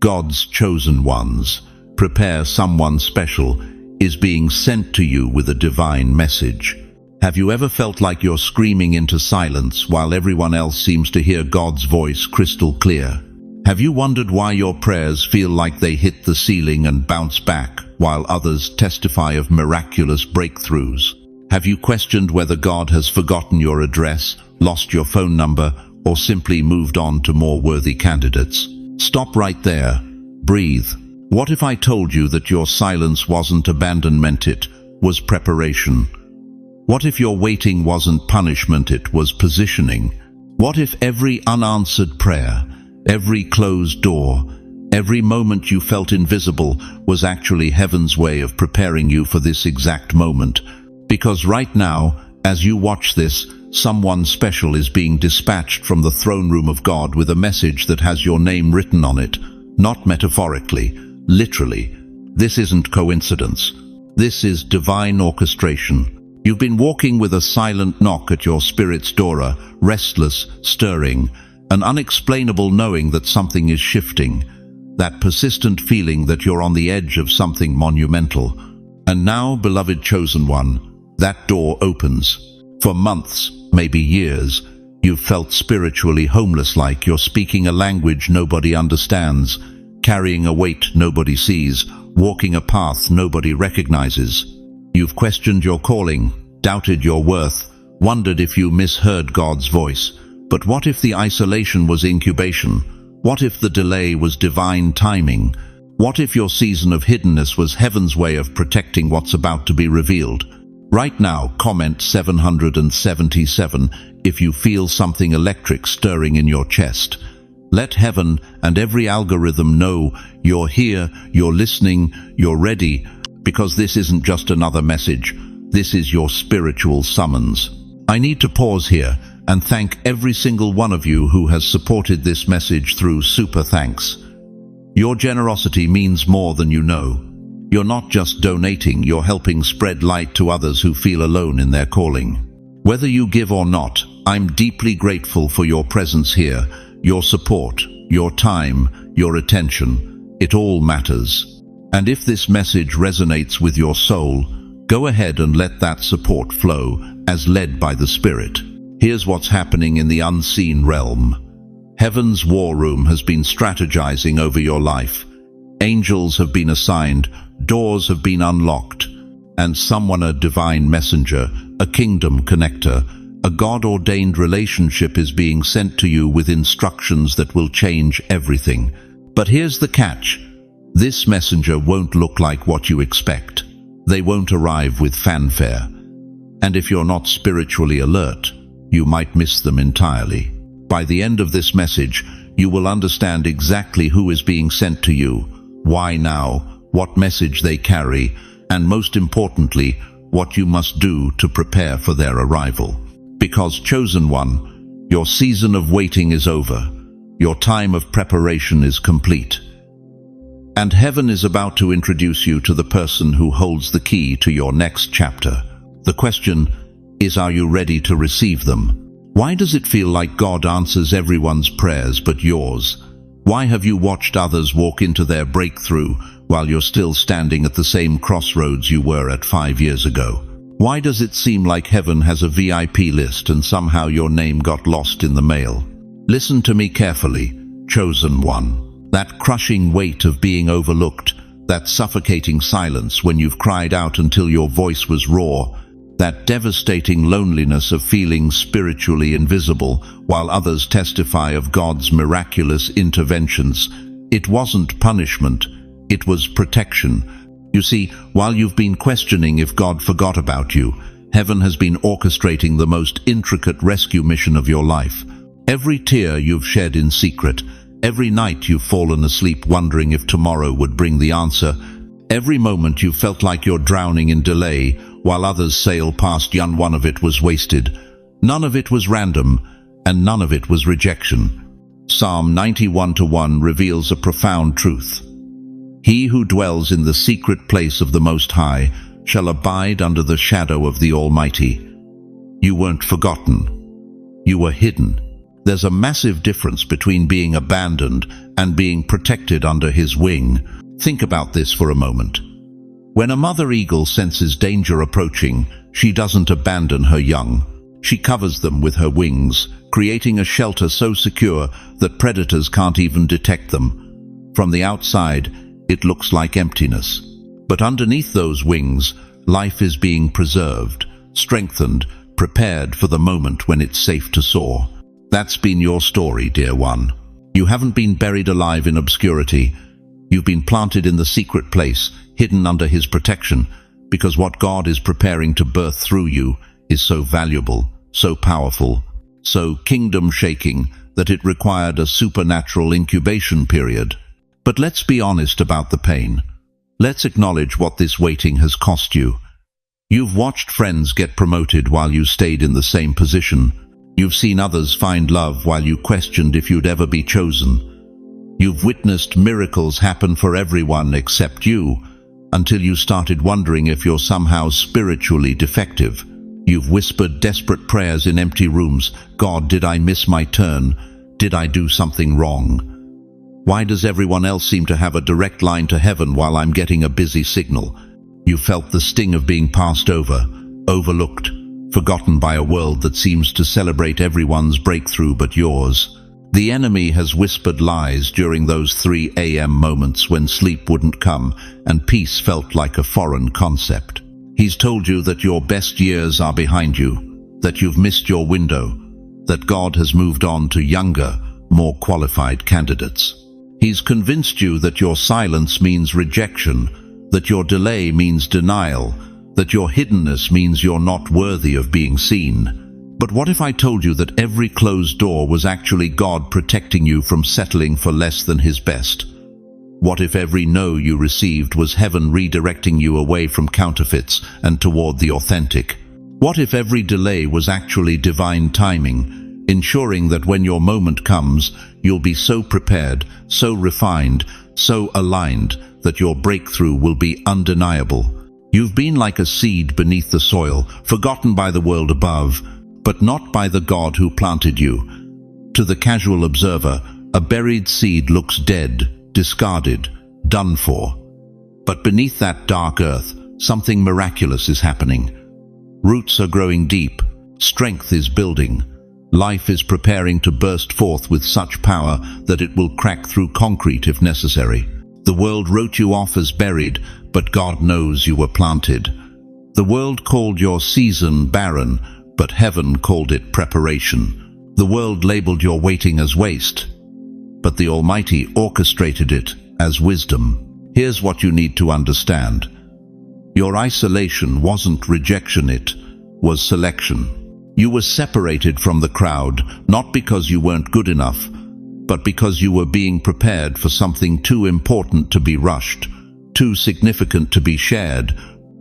God's chosen ones, prepare someone special, is being sent to you with a divine message. Have you ever felt like you're screaming into silence while everyone else seems to hear God's voice crystal clear? Have you wondered why your prayers feel like they hit the ceiling and bounce back, while others testify of miraculous breakthroughs? Have you questioned whether God has forgotten your address, lost your phone number, or simply moved on to more worthy candidates? Stop right there. Breathe. What if I told you that your silence wasn't abandonment, it was preparation? What if your waiting wasn't punishment, it was positioning? What if every unanswered prayer, every closed door, every moment you felt invisible was actually heaven's way of preparing you for this exact moment? Because right now, as you watch this, someone special is being dispatched from the throne room of God with a message that has your name written on it. Not metaphorically, literally. This isn't coincidence. This is divine orchestration. You've been walking with a silent knock at your spirit's door, restless, stirring, an unexplainable knowing that something is shifting, that persistent feeling that you're on the edge of something monumental. And now, beloved chosen one, that door opens. For months, maybe years, you've felt spiritually homeless, like you're speaking a language nobody understands, carrying a weight nobody sees, walking a path nobody recognizes. You've questioned your calling, doubted your worth, wondered if you misheard God's voice. But what if the isolation was incubation? What if the delay was divine timing? What if your season of hiddenness was heaven's way of protecting what's about to be revealed? Right now, comment 777 if you feel something electric stirring in your chest. Let heaven and every algorithm know you're here, you're listening, you're ready, because this isn't just another message. This is your spiritual summons. I need to pause here and thank every single one of you who has supported this message through super thanks. Your generosity means more than you know. You're not just donating, you're helping spread light to others who feel alone in their calling. Whether you give or not, I'm deeply grateful for your presence here, your support, your time, your attention. It all matters. And if this message resonates with your soul, go ahead and let that support flow as led by the Spirit. Here's what's happening in the unseen realm. Heaven's war room has been strategizing over your life. Angels have been assigned, doors have been unlocked, and someone, a divine messenger, a kingdom connector, a God-ordained relationship is being sent to you with instructions that will change everything. But here's the catch. This messenger won't look like what you expect. They won't arrive with fanfare. And if you're not spiritually alert, you might miss them entirely. By the end of this message, you will understand exactly who is being sent to you, why now, what message they carry, and most importantly, what you must do to prepare for their arrival. Because, chosen one, your season of waiting is over. Your time of preparation is complete. And heaven is about to introduce you to the person who holds the key to your next chapter. The question is, are you ready to receive them? Why does it feel like God answers everyone's prayers but yours? Why have you watched others walk into their breakthrough while you're still standing at the same crossroads you were at 5 years ago? Why does it seem like heaven has a VIP list and somehow your name got lost in the mail? Listen to me carefully, chosen one. That crushing weight of being overlooked, that suffocating silence when you've cried out until your voice was raw, that devastating loneliness of feeling spiritually invisible while others testify of God's miraculous interventions. It wasn't punishment, it was protection. You see, while you've been questioning if God forgot about you, heaven has been orchestrating the most intricate rescue mission of your life. Every tear you've shed in secret, every night you've fallen asleep wondering if tomorrow would bring the answer, every moment you felt like you're drowning in delay while others sail past, none of it was wasted. None of it was random, and none of it was rejection. Psalm 91:1 reveals a profound truth. He who dwells in the secret place of the Most High shall abide under the shadow of the Almighty. You weren't forgotten. You were hidden. There's a massive difference between being abandoned and being protected under his wing. Think about this for a moment. When a mother eagle senses danger approaching, she doesn't abandon her young. She covers them with her wings, creating a shelter so secure that predators can't even detect them. From the outside, it looks like emptiness. But underneath those wings, life is being preserved, strengthened, prepared for the moment when it's safe to soar. That's been your story, dear one. You haven't been buried alive in obscurity. You've been planted in the secret place, hidden under his protection, because what God is preparing to birth through you is so valuable, so powerful, so kingdom-shaking that it required a supernatural incubation period. But let's be honest about the pain. Let's acknowledge what this waiting has cost you. You've watched friends get promoted while you stayed in the same position. You've seen others find love while you questioned if you'd ever be chosen. You've witnessed miracles happen for everyone except you, until you started wondering if you're somehow spiritually defective. You've whispered desperate prayers in empty rooms. God, did I miss my turn? Did I do something wrong? Why does everyone else seem to have a direct line to heaven while I'm getting a busy signal? You felt the sting of being passed over, overlooked, forgotten by a world that seems to celebrate everyone's breakthrough but yours. The enemy has whispered lies during those 3 a.m. moments when sleep wouldn't come and peace felt like a foreign concept. He's told you that your best years are behind you, that you've missed your window, that God has moved on to younger, more qualified candidates. He's convinced you that your silence means rejection, that your delay means denial, that your hiddenness means you're not worthy of being seen. But what if I told you that every closed door was actually God protecting you from settling for less than his best? What if every no you received was heaven redirecting you away from counterfeits and toward the authentic? What if every delay was actually divine timing, ensuring that when your moment comes, you'll be so prepared, so refined, so aligned that your breakthrough will be undeniable? You've been like a seed beneath the soil, forgotten by the world above, but not by the God who planted you. To the casual observer, a buried seed looks dead, discarded, done for. But beneath that dark earth, something miraculous is happening. Roots are growing deep, strength is building, life is preparing to burst forth with such power that it will crack through concrete if necessary. The world wrote you off as buried, but God knows you were planted. The world called your season barren, but heaven called it preparation. The world labeled your waiting as waste, but the Almighty orchestrated it as wisdom. Here's what you need to understand. Your isolation wasn't rejection, it was selection. You were separated from the crowd, not because you weren't good enough, but because you were being prepared for something too important to be rushed, too significant to be shared,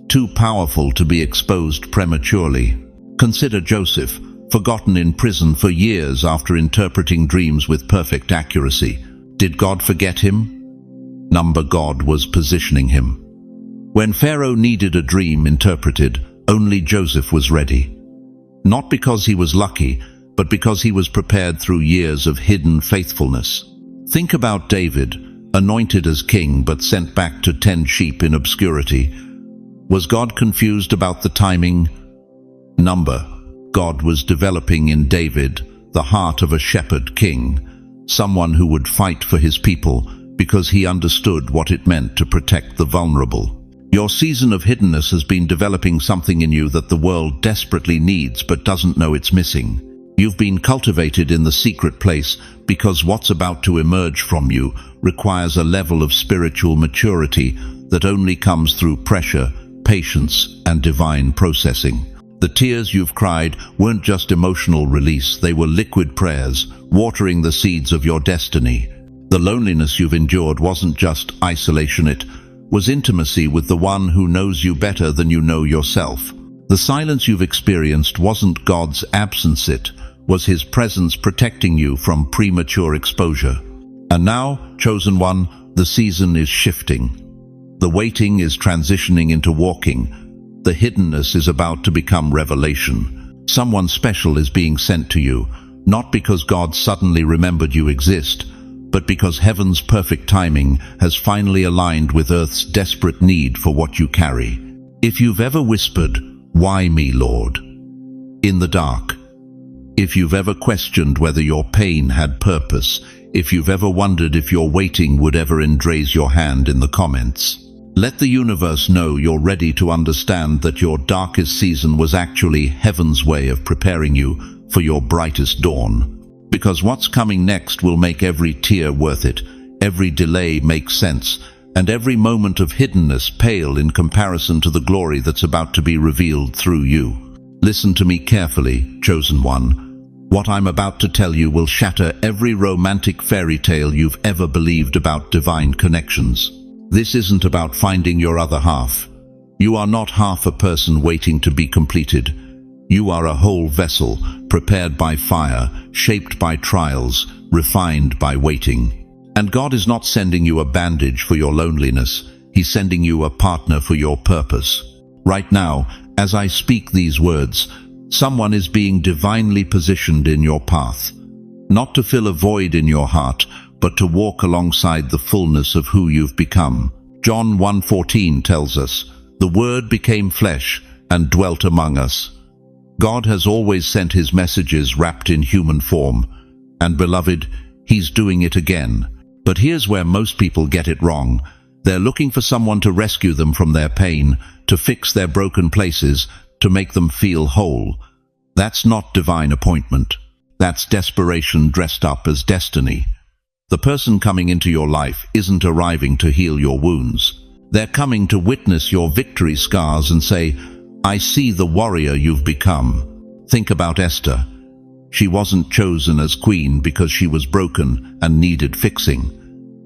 too powerful to be exposed prematurely. Consider Joseph, forgotten in prison for years after interpreting dreams with perfect accuracy. Did God forget him? God was positioning him. When Pharaoh needed a dream interpreted, only Joseph was ready. Not because he was lucky, but because he was prepared through years of hidden faithfulness. Think about David, anointed as king but sent back to tend sheep in obscurity. Was God confused about the timing? God was developing in David the heart of a shepherd king, someone who would fight for his people because he understood what it meant to protect the vulnerable. Your season of hiddenness has been developing something in you that the world desperately needs but doesn't know it's missing. You've been cultivated in the secret place because what's about to emerge from you requires a level of spiritual maturity that only comes through pressure, patience, and divine processing. The tears you've cried weren't just emotional release, they were liquid prayers, watering the seeds of your destiny. The loneliness you've endured wasn't just isolation, it was intimacy with the one who knows you better than you know yourself. The silence you've experienced wasn't God's absence, it was his presence protecting you from premature exposure. And now, chosen one, the season is shifting. The waiting is transitioning into walking. The hiddenness is about to become revelation. Someone special is being sent to you, not because God suddenly remembered you exist, but because heaven's perfect timing has finally aligned with earth's desperate need for what you carry. If you've ever whispered, "Why me, Lord?" in the dark, if you've ever questioned whether your pain had purpose, if you've ever wondered if your waiting would ever raise your hand in the comments, let the universe know you're ready to understand that your darkest season was actually heaven's way of preparing you for your brightest dawn. Because what's coming next will make every tear worth it, every delay make sense, and every moment of hiddenness pale in comparison to the glory that's about to be revealed through you. Listen to me carefully, chosen one. What I'm about to tell you will shatter every romantic fairy tale you've ever believed about divine connections. This isn't about finding your other half. You are not half a person waiting to be completed. You are a whole vessel, prepared by fire, shaped by trials, refined by waiting. And God is not sending you a bandage for your loneliness. He's sending you a partner for your purpose. Right now, as I speak these words, someone is being divinely positioned in your path. Not to fill a void in your heart, but to walk alongside the fullness of who you've become. John 1:14 tells us, "The Word became flesh and dwelt among us." God has always sent his messages wrapped in human form. And beloved, he's doing it again. But here's where most people get it wrong. They're looking for someone to rescue them from their pain, to fix their broken places, to make them feel whole. That's not divine appointment. That's desperation dressed up as destiny. The person coming into your life isn't arriving to heal your wounds. They're coming to witness your victory scars and say, "I see the warrior you've become." Think about Esther. She wasn't chosen as queen because she was broken and needed fixing.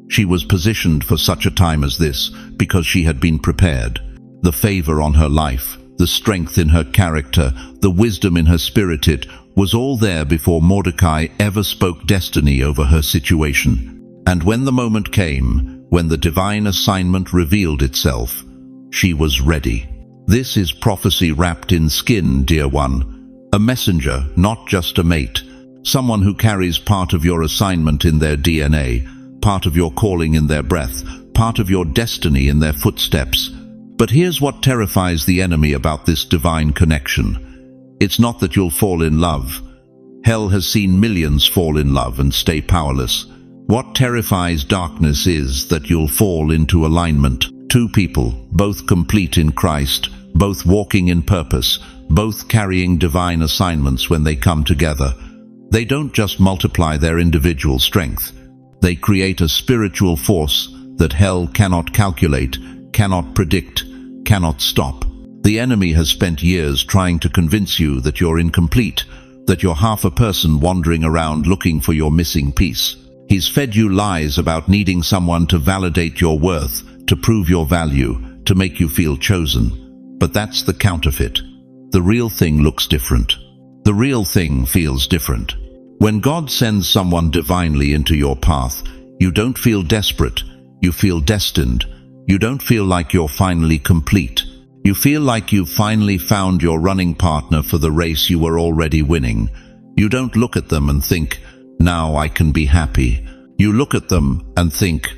She was positioned for such a time as this because she had been prepared. The favor on her life, the strength in her character, the wisdom in her spirit, it was all there before Mordecai ever spoke destiny over her situation. And when the moment came, when the divine assignment revealed itself, she was ready. This is prophecy wrapped in skin, dear one. A messenger, not just a mate. Someone who carries part of your assignment in their DNA, part of your calling in their breath, part of your destiny in their footsteps. But here's what terrifies the enemy about this divine connection. It's not that you'll fall in love. Hell has seen millions fall in love and stay powerless. What terrifies darkness is that you'll fall into alignment. Two people, both complete in Christ, both walking in purpose, both carrying divine assignments when they come together. They don't just multiply their individual strength. They create a spiritual force that hell cannot calculate, cannot predict, cannot stop. The enemy has spent years trying to convince you that you're incomplete, that you're half a person wandering around looking for your missing piece. He's fed you lies about needing someone to validate your worth, to prove your value, to make you feel chosen. But that's the counterfeit. The real thing looks different. The real thing feels different. When God sends someone divinely into your path, you don't feel desperate. You feel destined. You don't feel like you're finally complete. You feel like you've finally found your running partner for the race you were already winning. You don't look at them and think, "Now I can be happy." You look at them and think,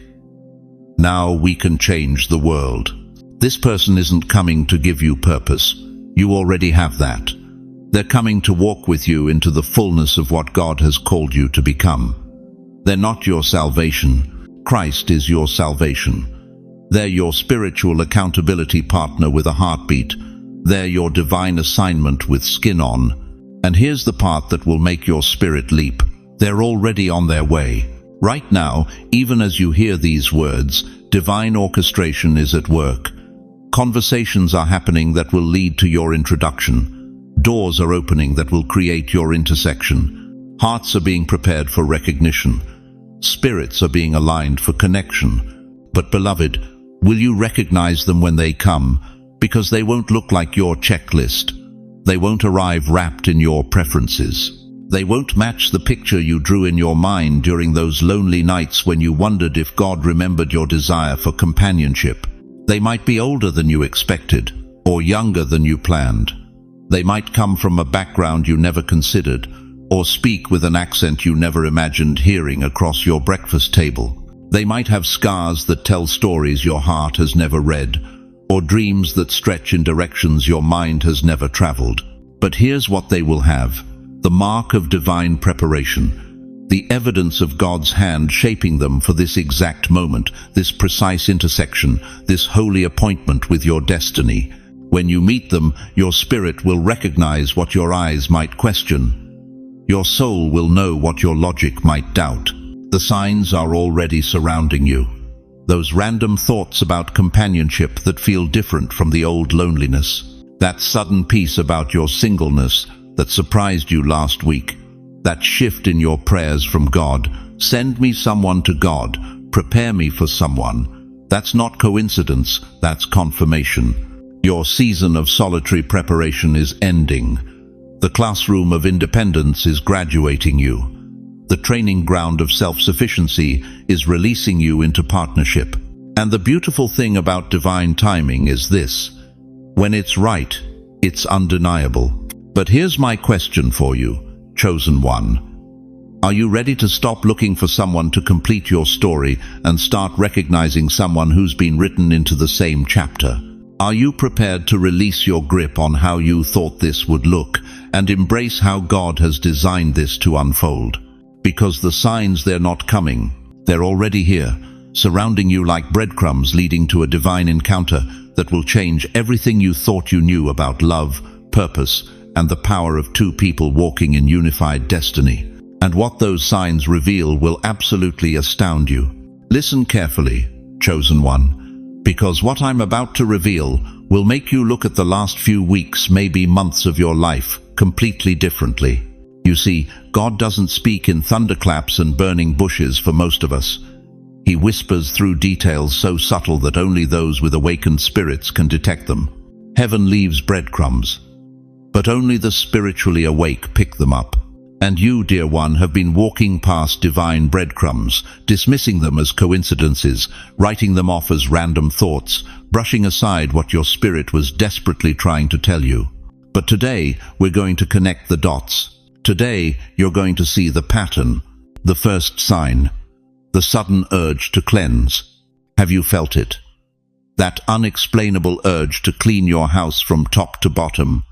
"Now we can change the world." This person isn't coming to give you purpose. You already have that. They're coming to walk with you into the fullness of what God has called you to become. They're not your salvation. Christ is your salvation. They're your spiritual accountability partner with a heartbeat. They're your divine assignment with skin on. And here's the part that will make your spirit leap. They're already on their way. Right now, even as you hear these words, divine orchestration is at work. Conversations are happening that will lead to your introduction. Doors are opening that will create your intersection. Hearts are being prepared for recognition. Spirits are being aligned for connection. But beloved, will you recognize them when they come? Because they won't look like your checklist. They won't arrive wrapped in your preferences. They won't match the picture you drew in your mind during those lonely nights when you wondered if God remembered your desire for companionship. They might be older than you expected, or younger than you planned. They might come from a background you never considered, or speak with an accent you never imagined hearing across your breakfast table. They might have scars that tell stories your heart has never read, or dreams that stretch in directions your mind has never traveled. But here's what they will have: the mark of divine preparation, the evidence of God's hand shaping them for this exact moment, this precise intersection, this holy appointment with your destiny. When you meet them, your spirit will recognize what your eyes might question. Your soul will know what your logic might doubt. The signs are already surrounding you. Those random thoughts about companionship that feel different from the old loneliness. That sudden peace about your singleness that surprised you last week. That shift in your prayers from God. Send me someone to God. Prepare me for someone. That's not coincidence, that's confirmation. Your season of solitary preparation is ending. The classroom of independence is graduating you. The training ground of self-sufficiency is releasing you into partnership. And the beautiful thing about divine timing is this: when it's right, it's undeniable. But here's my question for you, chosen one. Are you ready to stop looking for someone to complete your story and start recognizing someone who's been written into the same chapter? Are you prepared to release your grip on how you thought this would look and embrace how God has designed this to unfold? Because the signs, they're not coming. They're already here, surrounding you like breadcrumbs leading to a divine encounter that will change everything you thought you knew about love, purpose, and the power of two people walking in unified destiny. And what those signs reveal will absolutely astound you. Listen carefully, chosen one, because what I'm about to reveal will make you look at the last few weeks, maybe months of your life, completely differently. You see, God doesn't speak in thunderclaps and burning bushes for most of us. He whispers through details so subtle that only those with awakened spirits can detect them. Heaven leaves breadcrumbs, but only the spiritually awake pick them up. And you, dear one, have been walking past divine breadcrumbs, dismissing them as coincidences, writing them off as random thoughts, brushing aside what your spirit was desperately trying to tell you. But today, we're going to connect the dots. Today, you're going to see the pattern, the first sign, the sudden urge to cleanse. Have you felt it? That unexplainable urge to clean your house from top to bottom.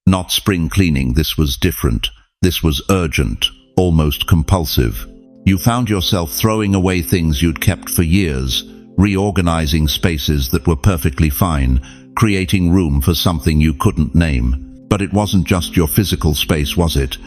Not spring cleaning, this was different. This was urgent, almost compulsive. You found yourself throwing away things you'd kept for years, reorganizing spaces that were perfectly fine, creating room for something you couldn't name. But it wasn't just your physical space, was it?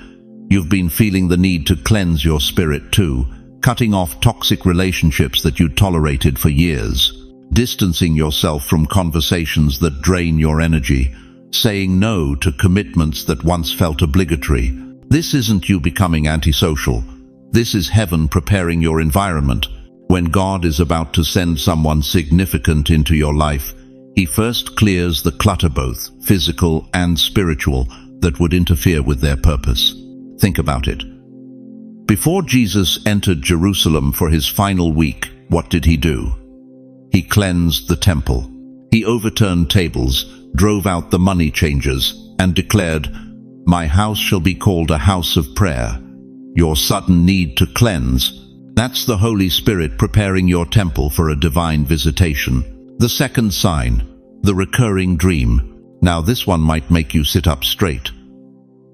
You've been feeling the need to cleanse your spirit too, cutting off toxic relationships that you tolerated for years, distancing yourself from conversations that drain your energy, saying no to commitments that once felt obligatory. This isn't you becoming antisocial. This is heaven preparing your environment. When God is about to send someone significant into your life, He first clears the clutter, both physical and spiritual, that would interfere with their purpose. Think about it. Before Jesus entered Jerusalem for His final week, what did He do? He cleansed the temple. He overturned tables, drove out the money changers, and declared, "My house shall be called a house of prayer." Your sudden need to cleanse, that's the Holy Spirit preparing your temple for a divine visitation. The second sign, the recurring dream. Now this one might make you sit up straight.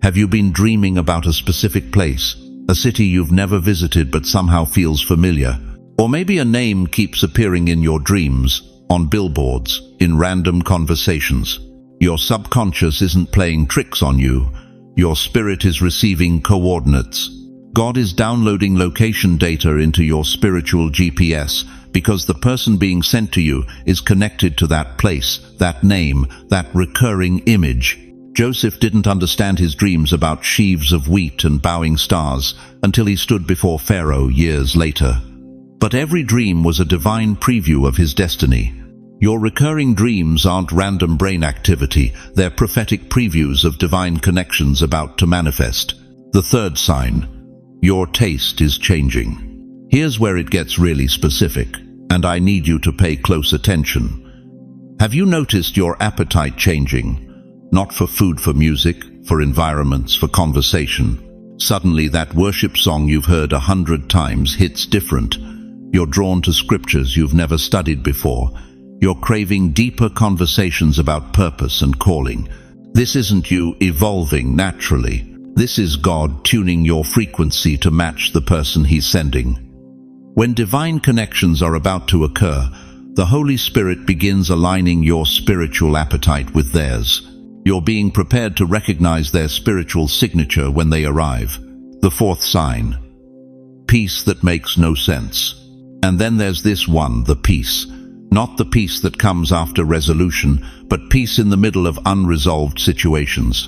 Have you been dreaming about a specific place, a city you've never visited but somehow feels familiar? Or maybe a name keeps appearing in your dreams, on billboards, in random conversations. Your subconscious isn't playing tricks on you. Your spirit is receiving coordinates. God is downloading location data into your spiritual GPS because the person being sent to you is connected to that place, that name, that recurring image. Joseph didn't understand his dreams about sheaves of wheat and bowing stars until he stood before Pharaoh years later. But every dream was a divine preview of his destiny. Your recurring dreams aren't random brain activity, they're prophetic previews of divine connections about to manifest. The third sign, your taste is changing. Here's where it gets really specific, and I need you to pay close attention. Have you noticed your appetite changing? Not for food, for music, for environments, for conversation. Suddenly that worship song you've heard 100 times hits different. You're drawn to scriptures you've never studied before. You're craving deeper conversations about purpose and calling. This isn't you evolving naturally. This is God tuning your frequency to match the person He's sending. When divine connections are about to occur, the Holy Spirit begins aligning your spiritual appetite with theirs. You're being prepared to recognize their spiritual signature when they arrive. The fourth sign: peace that makes no sense. And then there's this one, the peace. Not the peace that comes after resolution, but peace in the middle of unresolved situations.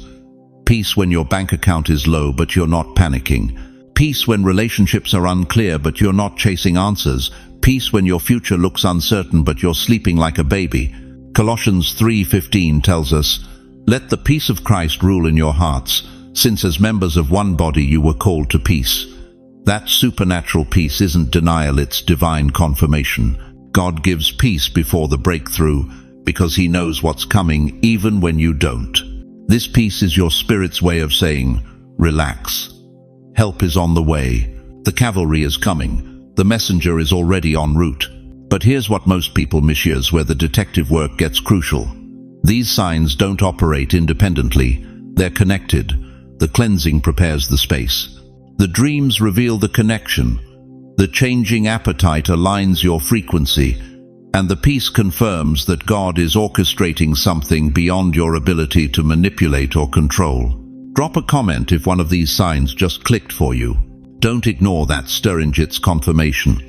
Peace when your bank account is low but you're not panicking. Peace when relationships are unclear but you're not chasing answers. Peace when your future looks uncertain but you're sleeping like a baby. Colossians 3:15 tells us, "Let the peace of Christ rule in your hearts, since as members of one body you were called to peace." That supernatural peace isn't denial, it's divine confirmation. God gives peace before the breakthrough because He knows what's coming even when you don't. This peace is your spirit's way of saying, relax. Help is on the way. The cavalry is coming. The messenger is already en route. But here's what most people miss, where the detective work gets crucial. These signs don't operate independently. They're connected. The cleansing prepares the space. The dreams reveal the connection. The changing appetite aligns your frequency. And the peace confirms that God is orchestrating something beyond your ability to manipulate or control. Drop a comment if one of these signs just clicked for you. Don't ignore that Sturringit's confirmation.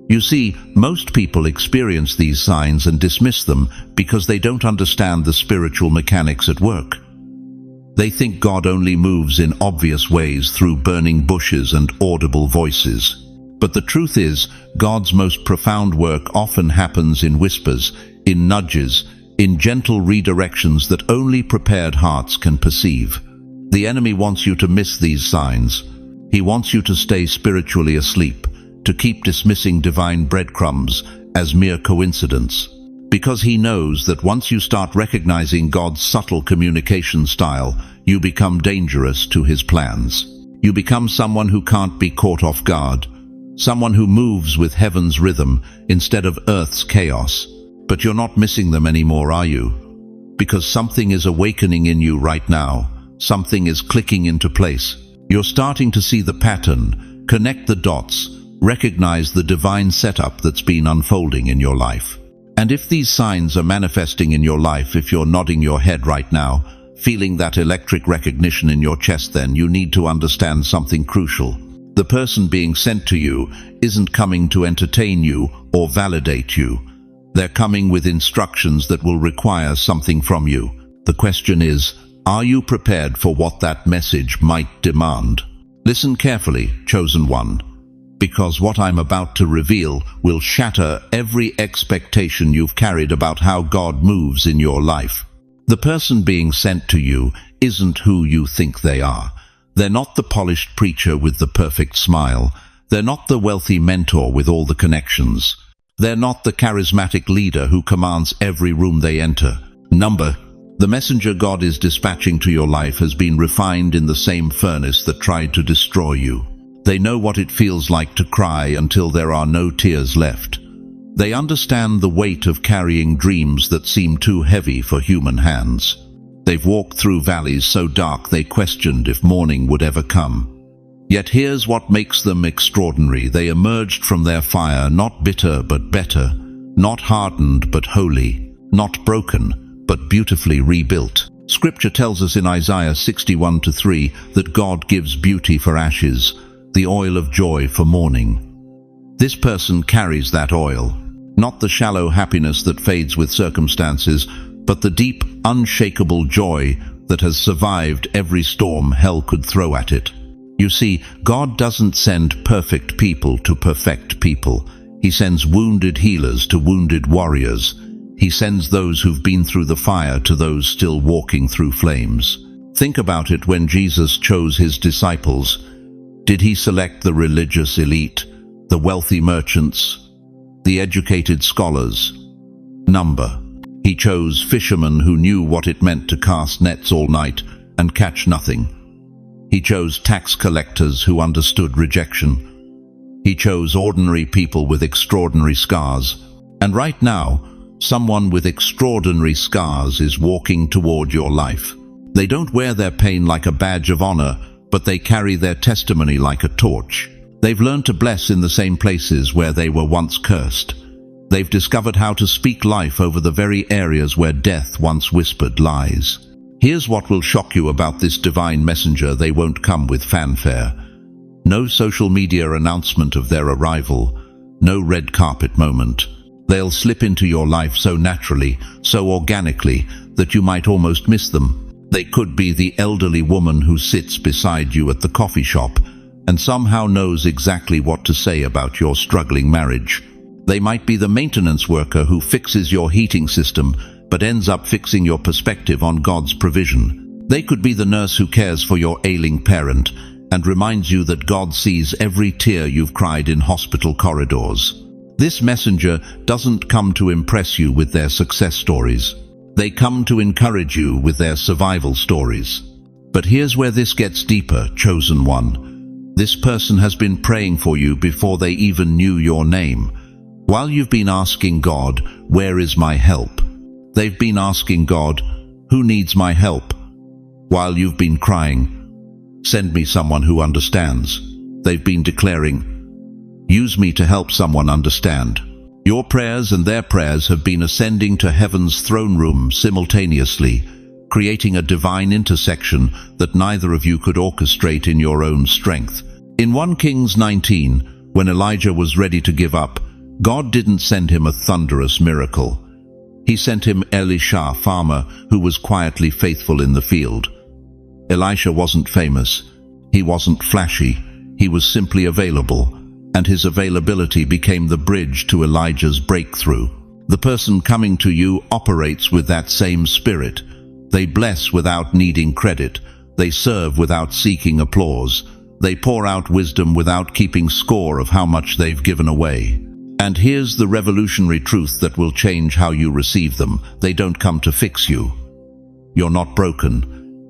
You see, most people experience these signs and dismiss them because they don't understand the spiritual mechanics at work. They think God only moves in obvious ways through burning bushes and audible voices. But the truth is, God's most profound work often happens in whispers, in nudges, in gentle redirections that only prepared hearts can perceive. The enemy wants you to miss these signs. He wants you to stay spiritually asleep, to keep dismissing divine breadcrumbs as mere coincidence. Because he knows that once you start recognizing God's subtle communication style, you become dangerous to His plans. You become someone who can't be caught off guard, someone who moves with heaven's rhythm instead of earth's chaos. But you're not missing them anymore, are you? Because something is awakening in you right now. Something is clicking into place. You're starting to see the pattern, connect the dots, recognize the divine setup that's been unfolding in your life. And if these signs are manifesting in your life, if you're nodding your head right now, feeling that electric recognition in your chest, then you need to understand something crucial. The person being sent to you isn't coming to entertain you or validate you. They're coming with instructions that will require something from you. The question is, are you prepared for what that message might demand? Listen carefully, chosen one, because what I'm about to reveal will shatter every expectation you've carried about how God moves in your life. The person being sent to you isn't who you think they are. They're not the polished preacher with the perfect smile. They're not the wealthy mentor with all the connections. They're not the charismatic leader who commands every room they enter. The messenger God is dispatching to your life has been refined in the same furnace that tried to destroy you. They know what it feels like to cry until there are no tears left. They understand the weight of carrying dreams that seem too heavy for human hands. They've walked through valleys so dark they questioned if morning would ever come. Yet here's what makes them extraordinary. They emerged from their fire not bitter but better, not hardened but holy, not broken but beautifully rebuilt. Scripture tells us in Isaiah 61:3 that God gives beauty for ashes, the oil of joy for mourning. This person carries that oil, not the shallow happiness that fades with circumstances, but the deep, unshakable joy that has survived every storm hell could throw at it. You see, God doesn't send perfect people to perfect people. He sends wounded healers to wounded warriors. He sends those who've been through the fire to those still walking through flames. Think about it. When Jesus chose His disciples, did He select the religious elite, the wealthy merchants, the educated scholars? He chose fishermen who knew what it meant to cast nets all night and catch nothing. He chose tax collectors who understood rejection. He chose ordinary people with extraordinary scars. And right now, someone with extraordinary scars is walking toward your life. They don't wear their pain like a badge of honor, but they carry their testimony like a torch. They've learned to bless in the same places where they were once cursed. They've discovered how to speak life over the very areas where death once whispered lies. Here's what will shock you about this divine messenger: they won't come with fanfare. No social media announcement of their arrival, no red carpet moment. They'll slip into your life so naturally, so organically, that you might almost miss them. They could be the elderly woman who sits beside you at the coffee shop and somehow knows exactly what to say about your struggling marriage. They might be the maintenance worker who fixes your heating system but ends up fixing your perspective on God's provision. They could be the nurse who cares for your ailing parent and reminds you that God sees every tear you've cried in hospital corridors. This messenger doesn't come to impress you with their success stories. They come to encourage you with their survival stories. But here's where this gets deeper, chosen one. This person has been praying for you before they even knew your name. While you've been asking God, "Where is my help?" they've been asking God, "Who needs my help?" While you've been crying, "Send me someone who understands," they've been declaring, "Use me to help someone understand." Your prayers and their prayers have been ascending to heaven's throne room simultaneously, creating a divine intersection that neither of you could orchestrate in your own strength. In 1 Kings 19, when Elijah was ready to give up, God didn't send him a thunderous miracle. He sent him Elisha, farmer, who was quietly faithful in the field. Elisha wasn't famous. He wasn't flashy. He was simply available. And his availability became the bridge to Elijah's breakthrough. The person coming to you operates with that same spirit. They bless without needing credit. They serve without seeking applause. They pour out wisdom without keeping score of how much they've given away. And here's the revolutionary truth that will change how you receive them. They don't come to fix you. You're not broken.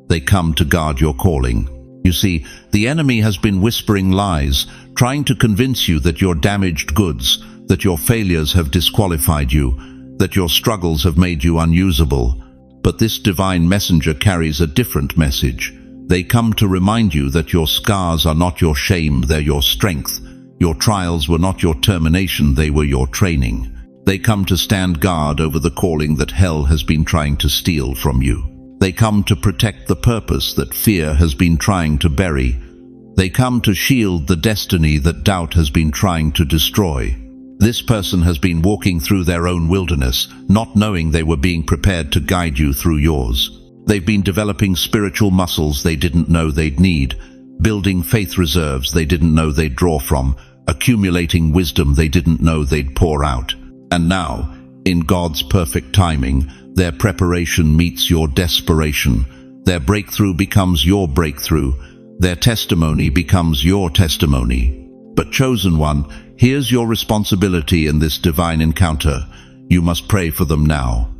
They come to guard your calling. You see, the enemy has been whispering lies, trying to convince you that you're damaged goods, that your failures have disqualified you, that your struggles have made you unusable. But this divine messenger carries a different message. They come to remind you that your scars are not your shame, they're your strength. Your trials were not your termination, they were your training. They come to stand guard over the calling that hell has been trying to steal from you. They come to protect the purpose that fear has been trying to bury. They come to shield the destiny that doubt has been trying to destroy. This person has been walking through their own wilderness, not knowing they were being prepared to guide you through yours. They've been developing spiritual muscles they didn't know they'd need, building faith reserves they didn't know they'd draw from, accumulating wisdom they didn't know they'd pour out. And now, in God's perfect timing, their preparation meets your desperation. Their breakthrough becomes your breakthrough. Their testimony becomes your testimony. But chosen one, here's your responsibility in this divine encounter. You must pray for them now.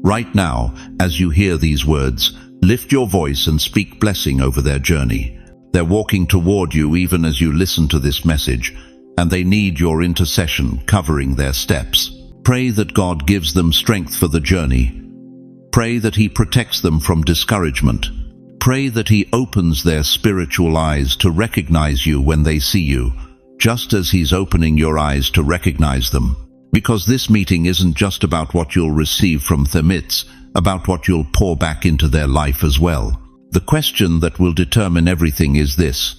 Right now, as you hear these words, lift your voice and speak blessing over their journey. They're walking toward you even as you listen to this message, and they need your intercession covering their steps. Pray that God gives them strength for the journey. Pray that He protects them from discouragement. Pray that He opens their spiritual eyes to recognize you when they see you, just as He's opening your eyes to recognize them. Because this meeting isn't just about what you'll receive from them, it's about what you'll pour back into their life as well. The question that will determine everything is this: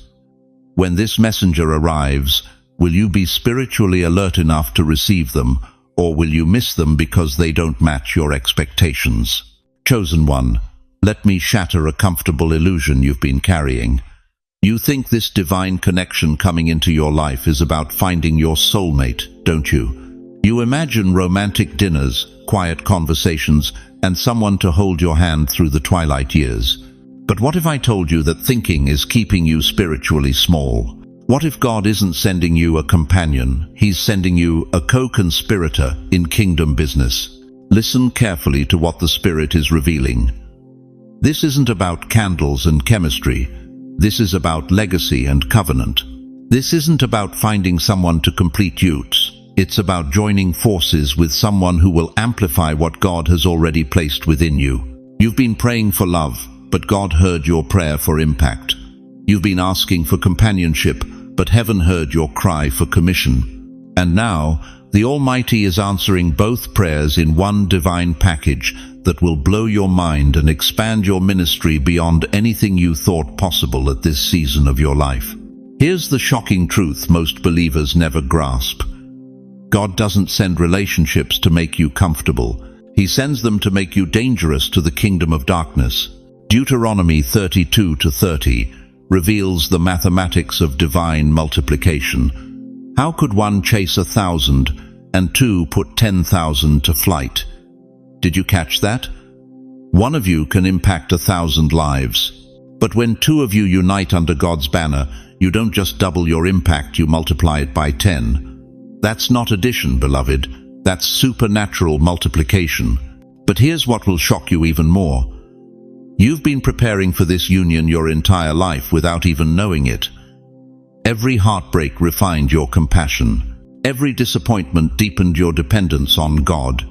when this messenger arrives, will you be spiritually alert enough to receive them, or will you miss them because they don't match your expectations? Chosen one, let me shatter a comfortable illusion you've been carrying. You think this divine connection coming into your life is about finding your soulmate, don't you? You imagine romantic dinners, quiet conversations, and someone to hold your hand through the twilight years. But what if I told you that thinking is keeping you spiritually small? What if God isn't sending you a companion, He's sending you a co-conspirator in kingdom business? Listen carefully to what the Spirit is revealing. This isn't about candles and chemistry. This is about legacy and covenant. This isn't about finding someone to complete you. It's about joining forces with someone who will amplify what God has already placed within you. You've been praying for love, but God heard your prayer for impact. You've been asking for companionship, but heaven heard your cry for commission. And now, the Almighty is answering both prayers in one divine package that will blow your mind and expand your ministry beyond anything you thought possible at this season of your life. Here's the shocking truth most believers never grasp. God doesn't send relationships to make you comfortable. He sends them to make you dangerous to the kingdom of darkness. Deuteronomy 32:30 reveals the mathematics of divine multiplication. How could one chase 1,000 and two put 10,000 to flight? Did you catch that? One of you can impact 1,000 lives. But when two of you unite under God's banner, you don't just double your impact, you multiply it by 10. That's not addition, beloved. That's supernatural multiplication. But here's what will shock you even more. You've been preparing for this union your entire life without even knowing it. Every heartbreak refined your compassion. Every disappointment deepened your dependence on God.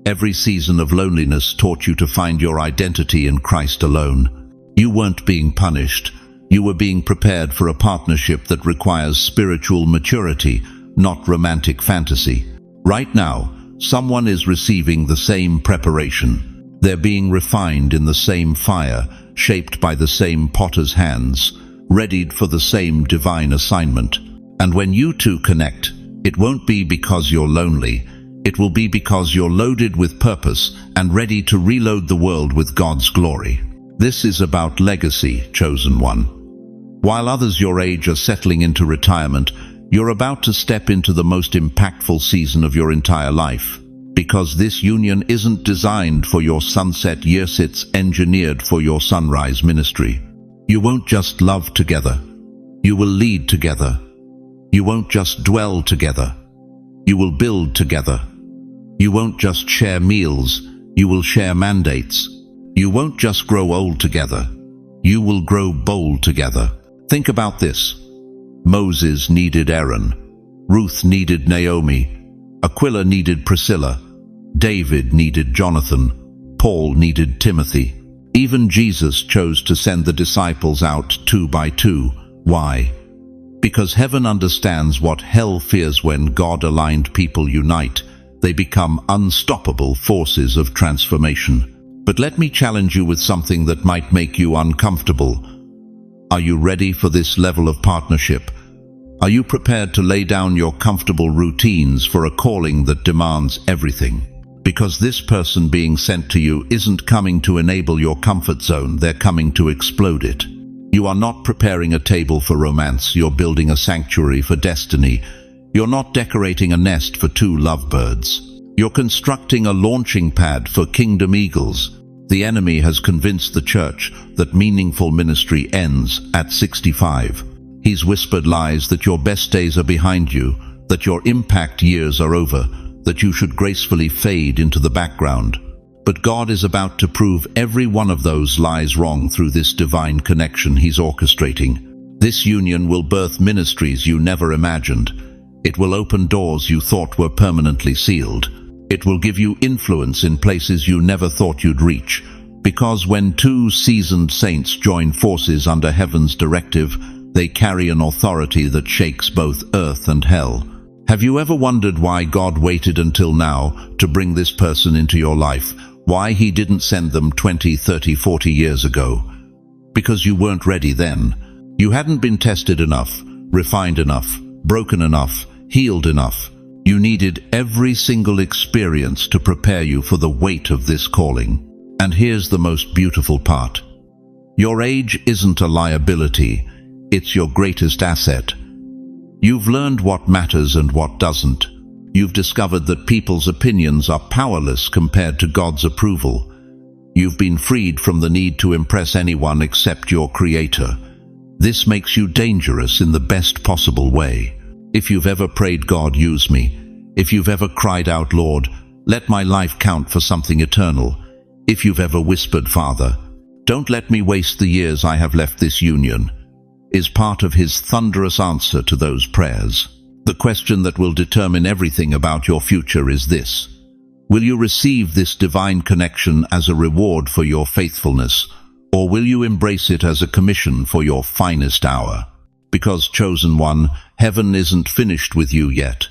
Every season of loneliness taught you to find your identity in Christ alone. You weren't being punished. You were being prepared for a partnership that requires spiritual maturity, not romantic fantasy. Right now, someone is receiving the same preparation. They're being refined in the same fire, shaped by the same potter's hands, readied for the same divine assignment. And when you two connect, it won't be because you're lonely. It will be because you're loaded with purpose and ready to reload the world with God's glory. This is about legacy, chosen one. While others your age are settling into retirement, you're about to step into the most impactful season of your entire life. Because this union isn't designed for your sunset years, it's engineered for your sunrise ministry. You won't just love together. You will lead together. You won't just dwell together. You will build together. You won't just share meals. You will share mandates. You won't just grow old together. You will grow bold together. Think about this. Moses needed Aaron. Ruth needed Naomi. Aquila needed Priscilla. David needed Jonathan. Paul needed Timothy. Even Jesus chose to send the disciples out 2 by 2. Why? Because heaven understands what hell fears when God-aligned people unite. They become unstoppable forces of transformation. But let me challenge you with something that might make you uncomfortable. Are you ready for this level of partnership? Are you prepared to lay down your comfortable routines for a calling that demands everything? Because this person being sent to you isn't coming to enable your comfort zone, they're coming to explode it. You are not preparing a table for romance, you're building a sanctuary for destiny. You're not decorating a nest for 2 lovebirds. You're constructing a launching pad for kingdom eagles. The enemy has convinced the church that meaningful ministry ends at 65. He's whispered lies that your best days are behind you, that your impact years are over, that you should gracefully fade into the background. But God is about to prove every one of those lies wrong through this divine connection He's orchestrating. This union will birth ministries you never imagined. It will open doors you thought were permanently sealed. It will give you influence in places you never thought you'd reach. Because when 2 seasoned saints join forces under heaven's directive, they carry an authority that shakes both earth and hell. Have you ever wondered why God waited until now to bring this person into your life? Why He didn't send them 20, 30, 40 years ago? Because you weren't ready then. You hadn't been tested enough, refined enough, broken enough, healed enough. You needed every single experience to prepare you for the weight of this calling. And here's the most beautiful part. Your age isn't a liability. It's your greatest asset. You've learned what matters and what doesn't. You've discovered that people's opinions are powerless compared to God's approval. You've been freed from the need to impress anyone except your Creator. This makes you dangerous in the best possible way. If you've ever prayed, God, use me. If you've ever cried out, Lord, let my life count for something eternal. If you've ever whispered, Father, don't let me waste the years I have left this union. is part of his thunderous answer to those prayers. The question that will determine everything about your future is this: will you receive this divine connection as a reward for your faithfulness, or will you embrace it as a commission for your finest hour? Because, chosen one, heaven isn't finished with you yet.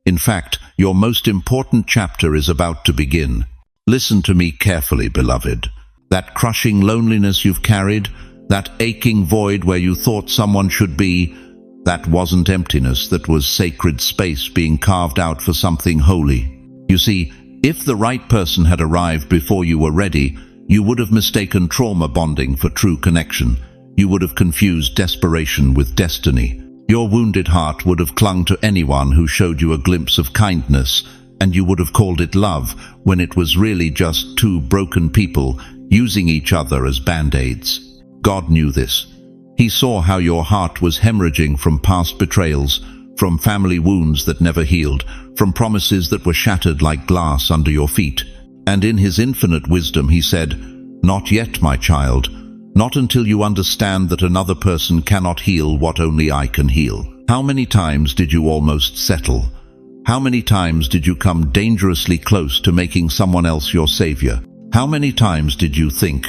In fact, your most important chapter is about to begin. Listen to me carefully, beloved. That crushing loneliness you've carried, that aching void where you thought someone should be, that wasn't emptiness, that was sacred space being carved out for something holy. You see, if the right person had arrived before you were ready, you would have mistaken trauma bonding for true connection. You would have confused desperation with destiny. Your wounded heart would have clung to anyone who showed you a glimpse of kindness, and you would have called it love when it was really just two broken people using each other as band-aids. God knew this. He saw how your heart was hemorrhaging from past betrayals, from family wounds that never healed, from promises that were shattered like glass under your feet. And in his infinite wisdom he said, "Not yet, my child. Not until you understand that another person cannot heal what only I can heal." How many times did you almost settle? How many times did you come dangerously close to making someone else your savior? How many times did you think,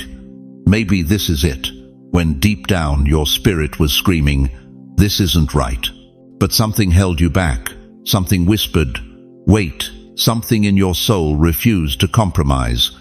maybe this is it, when deep down your spirit was screaming, this isn't right? But something held you back. Something whispered, wait. Something in your soul refused to compromise.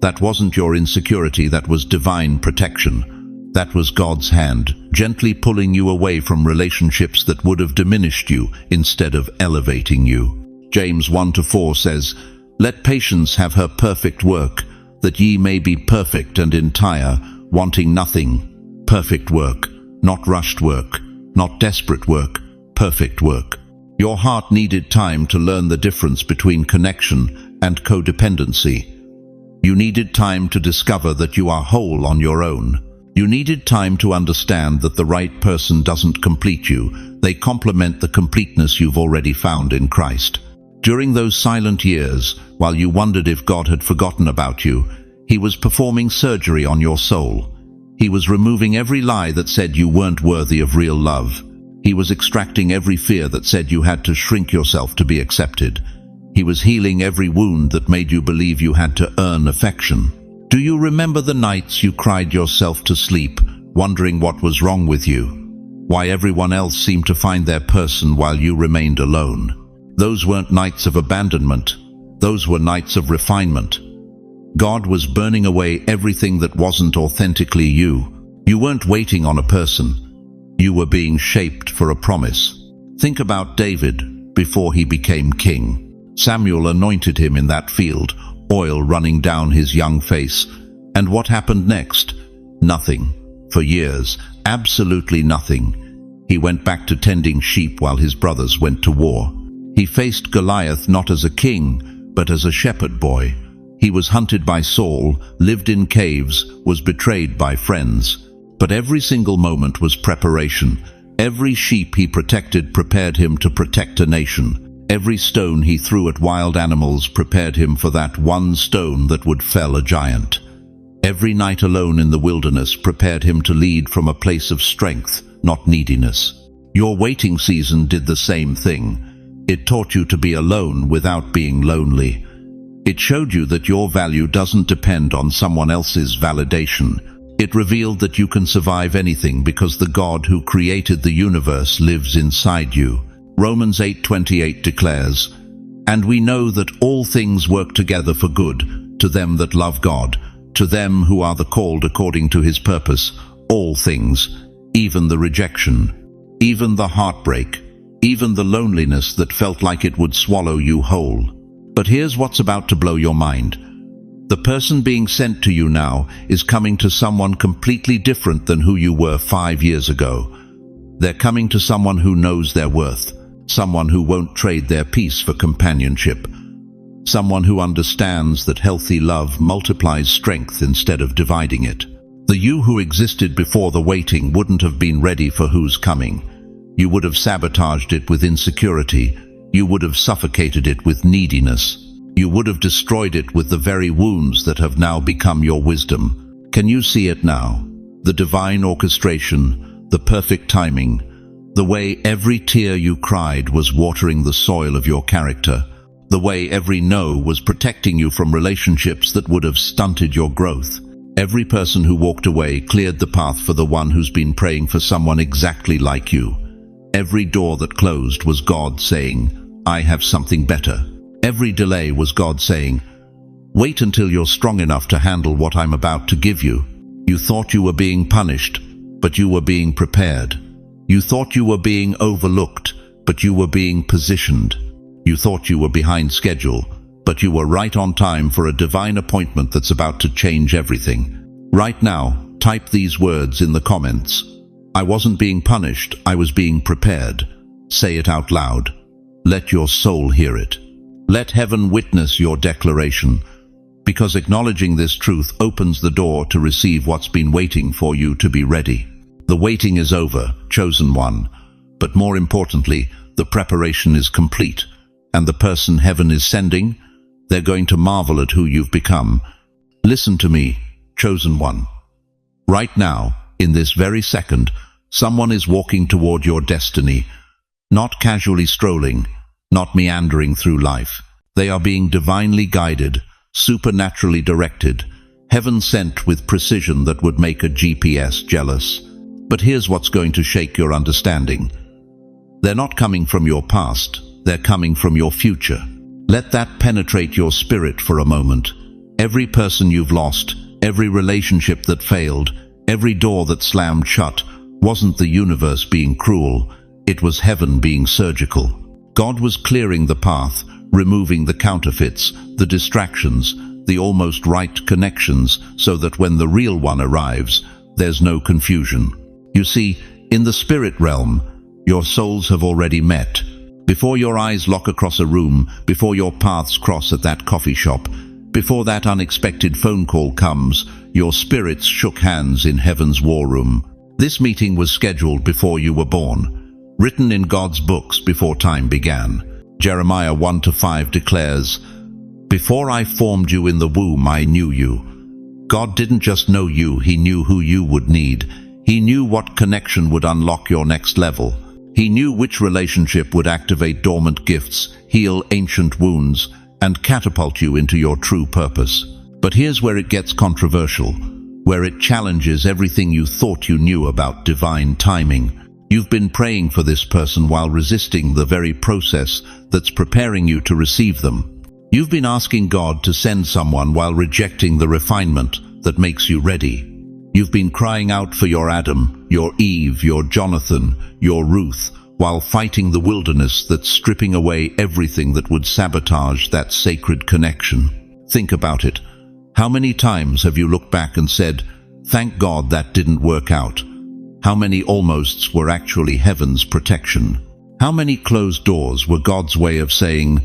That wasn't your insecurity, that was divine protection. That was God's hand, gently pulling you away from relationships that would have diminished you instead of elevating you. James 1-4 says, "Let patience have her perfect work, that ye may be perfect and entire, wanting nothing." Perfect work, not rushed work, not desperate work, perfect work. Your heart needed time to learn the difference between connection and codependency. You needed time to discover that you are whole on your own. You needed time to understand that the right person doesn't complete you. They complement the completeness you've already found in Christ. During those silent years, while you wondered if God had forgotten about you, He was performing surgery on your soul. He was removing every lie that said you weren't worthy of real love. He was extracting every fear that said you had to shrink yourself to be accepted. He was healing every wound that made you believe you had to earn affection. Do you remember the nights you cried yourself to sleep, wondering what was wrong with you? Why everyone else seemed to find their person while you remained alone? Those weren't nights of abandonment. Those were nights of refinement. God was burning away everything that wasn't authentically you. You weren't waiting on a person. You were being shaped for a promise. Think about David before he became king. Samuel anointed him in that field, oil running down his young face. And what happened next? Nothing. For years, absolutely nothing. He went back to tending sheep while his brothers went to war. He faced Goliath not as a king, but as a shepherd boy. He was hunted by Saul, lived in caves, was betrayed by friends. But every single moment was preparation. Every sheep he protected prepared him to protect a nation. Every stone he threw at wild animals prepared him for that one stone that would fell a giant. Every night alone in the wilderness prepared him to lead from a place of strength, not neediness. Your waiting season did the same thing. It taught you to be alone without being lonely. It showed you that your value doesn't depend on someone else's validation. It revealed that you can survive anything because the God who created the universe lives inside you. Romans 8:28 declares, "And we know that all things work together for good, to them that love God, to them who are the called according to His purpose, all things, even the rejection, even the heartbreak, even the loneliness that felt like it would swallow you whole." But here's what's about to blow your mind. The person being sent to you now is coming to someone completely different than who you were 5 years ago. They're coming to someone who knows their worth, someone who won't trade their peace for companionship, someone who understands that healthy love multiplies strength instead of dividing it. The you who existed before the waiting wouldn't have been ready for who's coming. You would have sabotaged it with insecurity. You would have suffocated it with neediness. You would have destroyed it with the very wounds that have now become your wisdom. Can you see it now? The divine orchestration, the perfect timing, the way every tear you cried was watering the soil of your character, the way every no was protecting you from relationships that would have stunted your growth. Every person who walked away cleared the path for the one who's been praying for someone exactly like you. Every door that closed was God saying, I have something better. Every delay was God saying, wait until you're strong enough to handle what I'm about to give you. You thought you were being punished, but you were being prepared. You thought you were being overlooked, but you were being positioned. You thought you were behind schedule, but you were right on time for a divine appointment that's about to change everything. Right now, type these words in the comments. I wasn't being punished, I was being prepared. Say it out loud. Let your soul hear it. Let heaven witness your declaration, because acknowledging this truth opens the door to receive what's been waiting for you to be ready. The waiting is over, chosen one, but more importantly, the preparation is complete, and the person heaven is sending, they're going to marvel at who you've become. Listen to me, chosen one. Right now, in this very second, someone is walking toward your destiny, not casually strolling, not meandering through life. They are being divinely guided, supernaturally directed, heaven sent with precision that would make a GPS jealous. But here's what's going to shake your understanding. They're not coming from your past, they're coming from your future. Let that penetrate your spirit for a moment. Every person you've lost, every relationship that failed, every door that slammed shut, wasn't the universe being cruel, it was heaven being surgical. God was clearing the path, removing the counterfeits, the distractions, the almost right connections, so that when the real one arrives, there's no confusion. You see, in the spirit realm, your souls have already met. Before your eyes lock across a room, before your paths cross at that coffee shop, before that unexpected phone call comes, your spirits shook hands in heaven's war room. This meeting was scheduled before you were born, written in God's books before time began. Jeremiah 1-5 declares, before I formed you in the womb, I knew you. God didn't just know you, He knew who you would need. He knew what connection would unlock your next level. He knew which relationship would activate dormant gifts, heal ancient wounds, and catapult you into your true purpose. But here's where it gets controversial, where it challenges everything you thought you knew about divine timing. You've been praying for this person while resisting the very process that's preparing you to receive them. You've been asking God to send someone while rejecting the refinement that makes you ready. You've been crying out for your Adam, your Eve, your Jonathan, your Ruth, while fighting the wilderness that's stripping away everything that would sabotage that sacred connection. Think about it. How many times have you looked back and said, thank God that didn't work out? How many almosts were actually heaven's protection? How many closed doors were God's way of saying,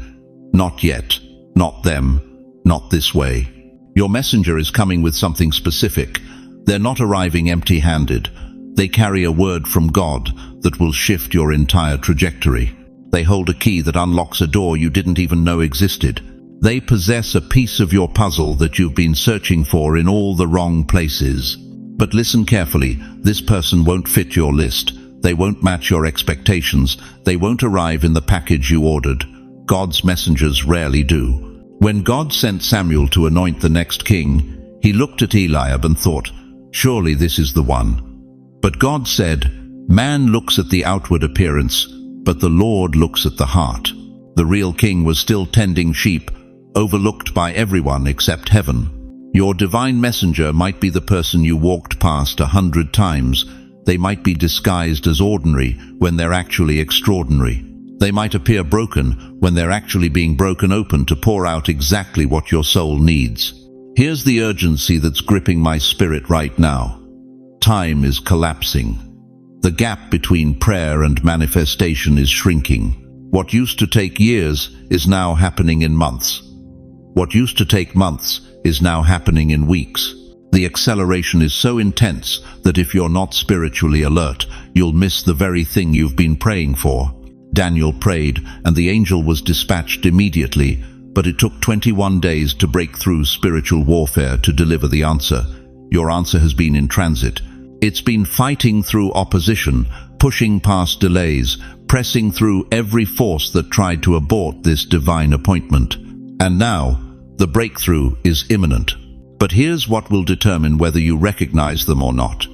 not yet, not them, not this way? Your messenger is coming with something specific. They're not arriving empty-handed. They carry a word from God that will shift your entire trajectory. They hold a key that unlocks a door you didn't even know existed. They possess a piece of your puzzle that you've been searching for in all the wrong places. But listen carefully, this person won't fit your list. They won't match your expectations. They won't arrive in the package you ordered. God's messengers rarely do. When God sent Samuel to anoint the next king, he looked at Eliab and thought, surely this is the one. But God said, man looks at the outward appearance, but the Lord looks at the heart. The real king was still tending sheep, overlooked by everyone except heaven. Your divine messenger might be the person you walked past 100 times. They might be disguised as ordinary when they're actually extraordinary. They might appear broken when they're actually being broken open to pour out exactly what your soul needs. Here's the urgency that's gripping my spirit right now. Time is collapsing. The gap between prayer and manifestation is shrinking. What used to take years is now happening in months. What used to take months is now happening in weeks. The acceleration is so intense that if you're not spiritually alert, you'll miss the very thing you've been praying for. Daniel prayed, and the angel was dispatched immediately, but it took 21 days to break through spiritual warfare to deliver the answer. Your answer has been in transit. It's been fighting through opposition, pushing past delays, pressing through every force that tried to abort this divine appointment. And now, the breakthrough is imminent. But here's what will determine whether you recognize them or not.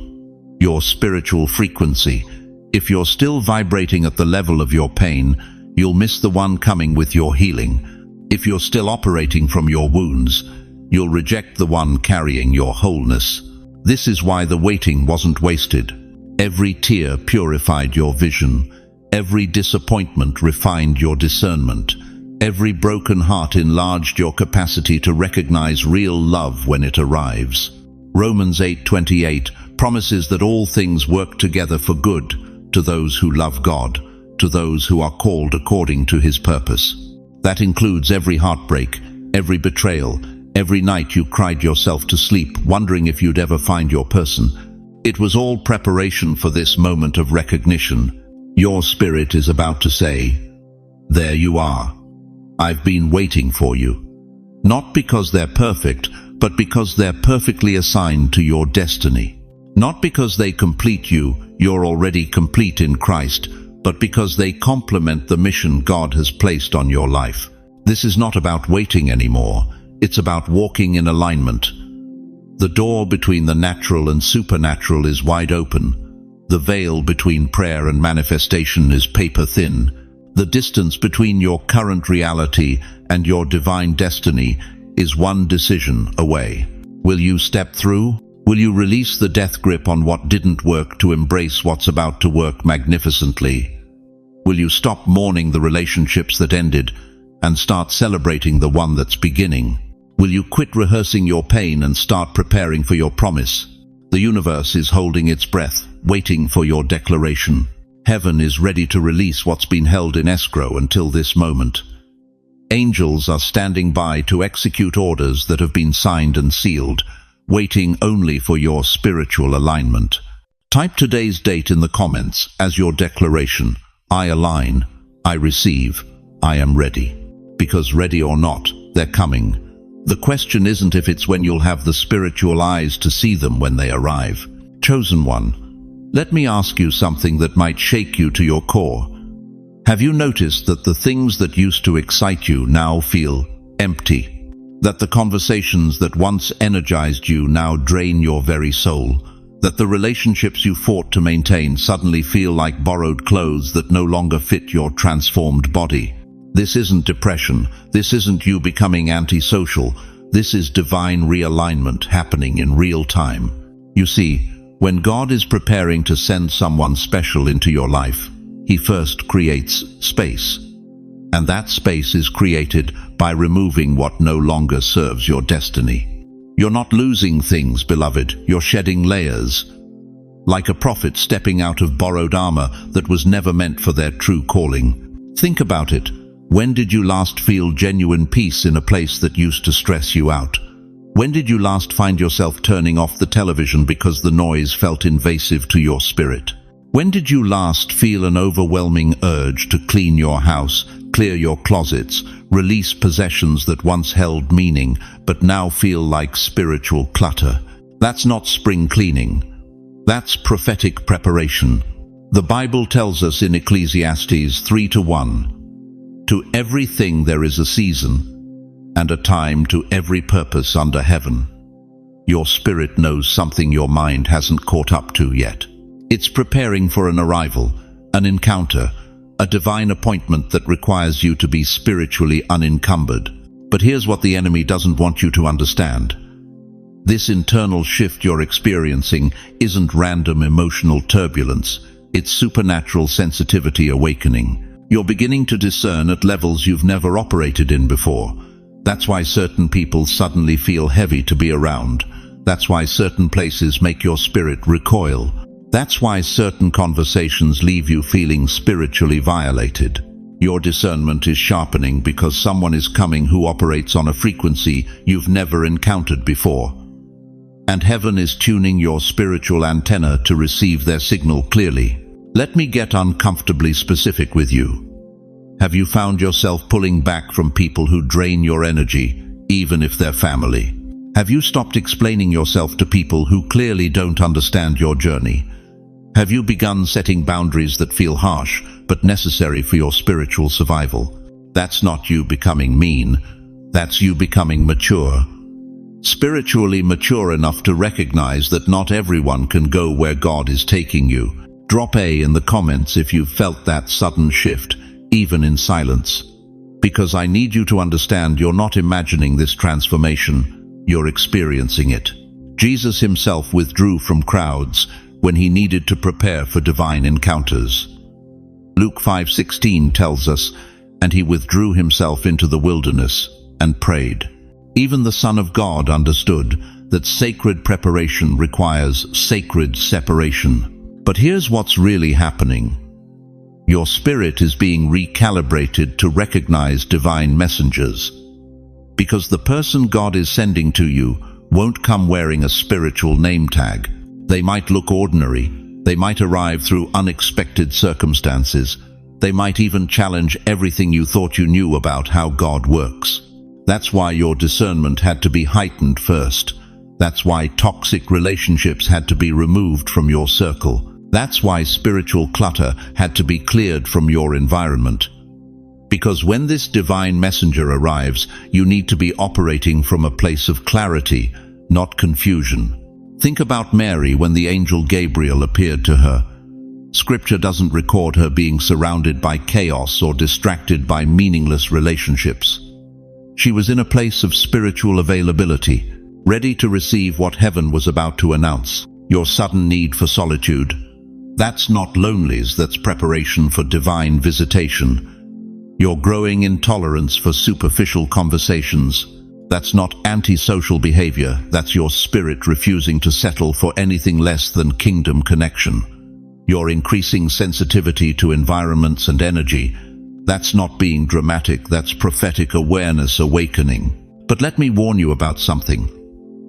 Your spiritual frequency. If you're still vibrating at the level of your pain, you'll miss the one coming with your healing. If you're still operating from your wounds, you'll reject the one carrying your wholeness. This is why the waiting wasn't wasted. Every tear purified your vision. Every disappointment refined your discernment. Every broken heart enlarged your capacity to recognize real love when it arrives. Romans 8:28 promises that all things work together for good to those who love God, to those who are called according to His purpose. That includes every heartbreak, every betrayal, every night you cried yourself to sleep, wondering if you'd ever find your person. It was all preparation for this moment of recognition. Your spirit is about to say, "There you are. I've been waiting for you." Not because they're perfect, but because they're perfectly assigned to your destiny. Not because they complete you, you're already complete in Christ, but because they complement the mission God has placed on your life. This is not about waiting anymore. It's about walking in alignment. The door between the natural and supernatural is wide open. The veil between prayer and manifestation is paper thin. The distance between your current reality and your divine destiny is one decision away. Will you step through? Will you release the death grip on what didn't work to embrace what's about to work magnificently? Will you stop mourning the relationships that ended and start celebrating the one that's beginning? Will you quit rehearsing your pain and start preparing for your promise? The universe is holding its breath, waiting for your declaration. Heaven is ready to release what's been held in escrow until this moment. Angels are standing by to execute orders that have been signed and sealed, waiting only for your spiritual alignment. Type today's date in the comments as your declaration. I align, I receive, I am ready. Because ready or not, they're coming. The question isn't if it's when you'll have the spiritual eyes to see them when they arrive. Chosen one, let me ask you something that might shake you to your core. Have you noticed that the things that used to excite you now feel empty? That the conversations that once energized you now drain your very soul? That the relationships you fought to maintain suddenly feel like borrowed clothes that no longer fit your transformed body? This isn't depression. This isn't you becoming antisocial. This is divine realignment happening in real time. You see, when God is preparing to send someone special into your life, He first creates space. And that space is created by removing what no longer serves your destiny. You're not losing things, beloved. You're shedding layers. Like a prophet stepping out of borrowed armor that was never meant for their true calling. Think about it. When did you last feel genuine peace in a place that used to stress you out? When did you last find yourself turning off the television because the noise felt invasive to your spirit? When did you last feel an overwhelming urge to clean your house, clear your closets, release possessions that once held meaning but now feel like spiritual clutter? That's not spring cleaning. That's prophetic preparation. The Bible tells us in Ecclesiastes 3:1, "To everything there is a season, and a time to every purpose under heaven." Your spirit knows something your mind hasn't caught up to yet. It's preparing for an arrival, an encounter, a divine appointment that requires you to be spiritually unencumbered. But here's what the enemy doesn't want you to understand. This internal shift you're experiencing isn't random emotional turbulence. It's supernatural sensitivity awakening. You're beginning to discern at levels you've never operated in before. That's why certain people suddenly feel heavy to be around. That's why certain places make your spirit recoil. That's why certain conversations leave you feeling spiritually violated. Your discernment is sharpening because someone is coming who operates on a frequency you've never encountered before. And heaven is tuning your spiritual antenna to receive their signal clearly. Let me get uncomfortably specific with you. Have you found yourself pulling back from people who drain your energy, even if they're family? Have you stopped explaining yourself to people who clearly don't understand your journey? Have you begun setting boundaries that feel harsh but necessary for your spiritual survival? That's not you becoming mean. That's you becoming mature. Spiritually mature enough to recognize that not everyone can go where God is taking you. Drop A in the comments if you've felt that sudden shift, even in silence. Because I need you to understand you're not imagining this transformation, you're experiencing it. Jesus himself withdrew from crowds when he needed to prepare for divine encounters. Luke 5:16 tells us, "And he withdrew himself into the wilderness and prayed." Even the Son of God understood that sacred preparation requires sacred separation. But here's what's really happening. Your spirit is being recalibrated to recognize divine messengers. Because the person God is sending to you won't come wearing a spiritual name tag. They might look ordinary. They might arrive through unexpected circumstances. They might even challenge everything you thought you knew about how God works. That's why your discernment had to be heightened first. That's why toxic relationships had to be removed from your circle. That's why spiritual clutter had to be cleared from your environment. Because when this divine messenger arrives, you need to be operating from a place of clarity, not confusion. Think about Mary when the angel Gabriel appeared to her. Scripture doesn't record her being surrounded by chaos or distracted by meaningless relationships. She was in a place of spiritual availability, ready to receive what heaven was about to announce. Your sudden need for solitude. That's not loneliness, that's preparation for divine visitation. Your growing intolerance for superficial conversations. That's not antisocial behavior, that's your spirit refusing to settle for anything less than kingdom connection. Your increasing sensitivity to environments and energy. That's not being dramatic, that's prophetic awareness awakening. But let me warn you about something.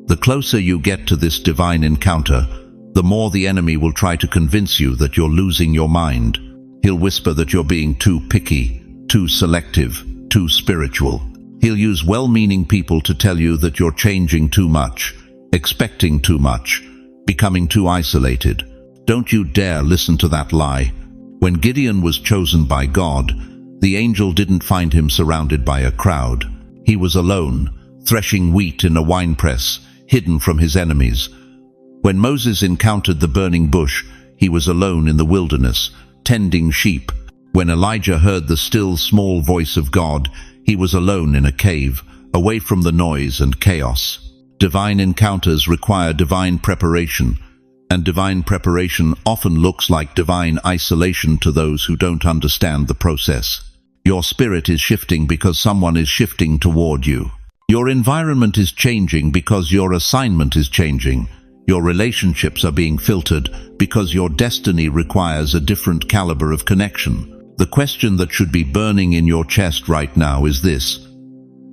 The closer you get to this divine encounter, the more the enemy will try to convince you that you're losing your mind. He'll whisper that you're being too picky, too selective, too spiritual. He'll use well-meaning people to tell you that you're changing too much, expecting too much, becoming too isolated. Don't you dare listen to that lie. When Gideon was chosen by God, the angel didn't find him surrounded by a crowd. He was alone, threshing wheat in a winepress, hidden from his enemies. When Moses encountered the burning bush, he was alone in the wilderness, tending sheep. When Elijah heard the still small voice of God, he was alone in a cave, away from the noise and chaos. Divine encounters require divine preparation, and divine preparation often looks like divine isolation to those who don't understand the process. Your spirit is shifting because someone is shifting toward you. Your environment is changing because your assignment is changing. Your relationships are being filtered because your destiny requires a different caliber of connection. The question that should be burning in your chest right now is this.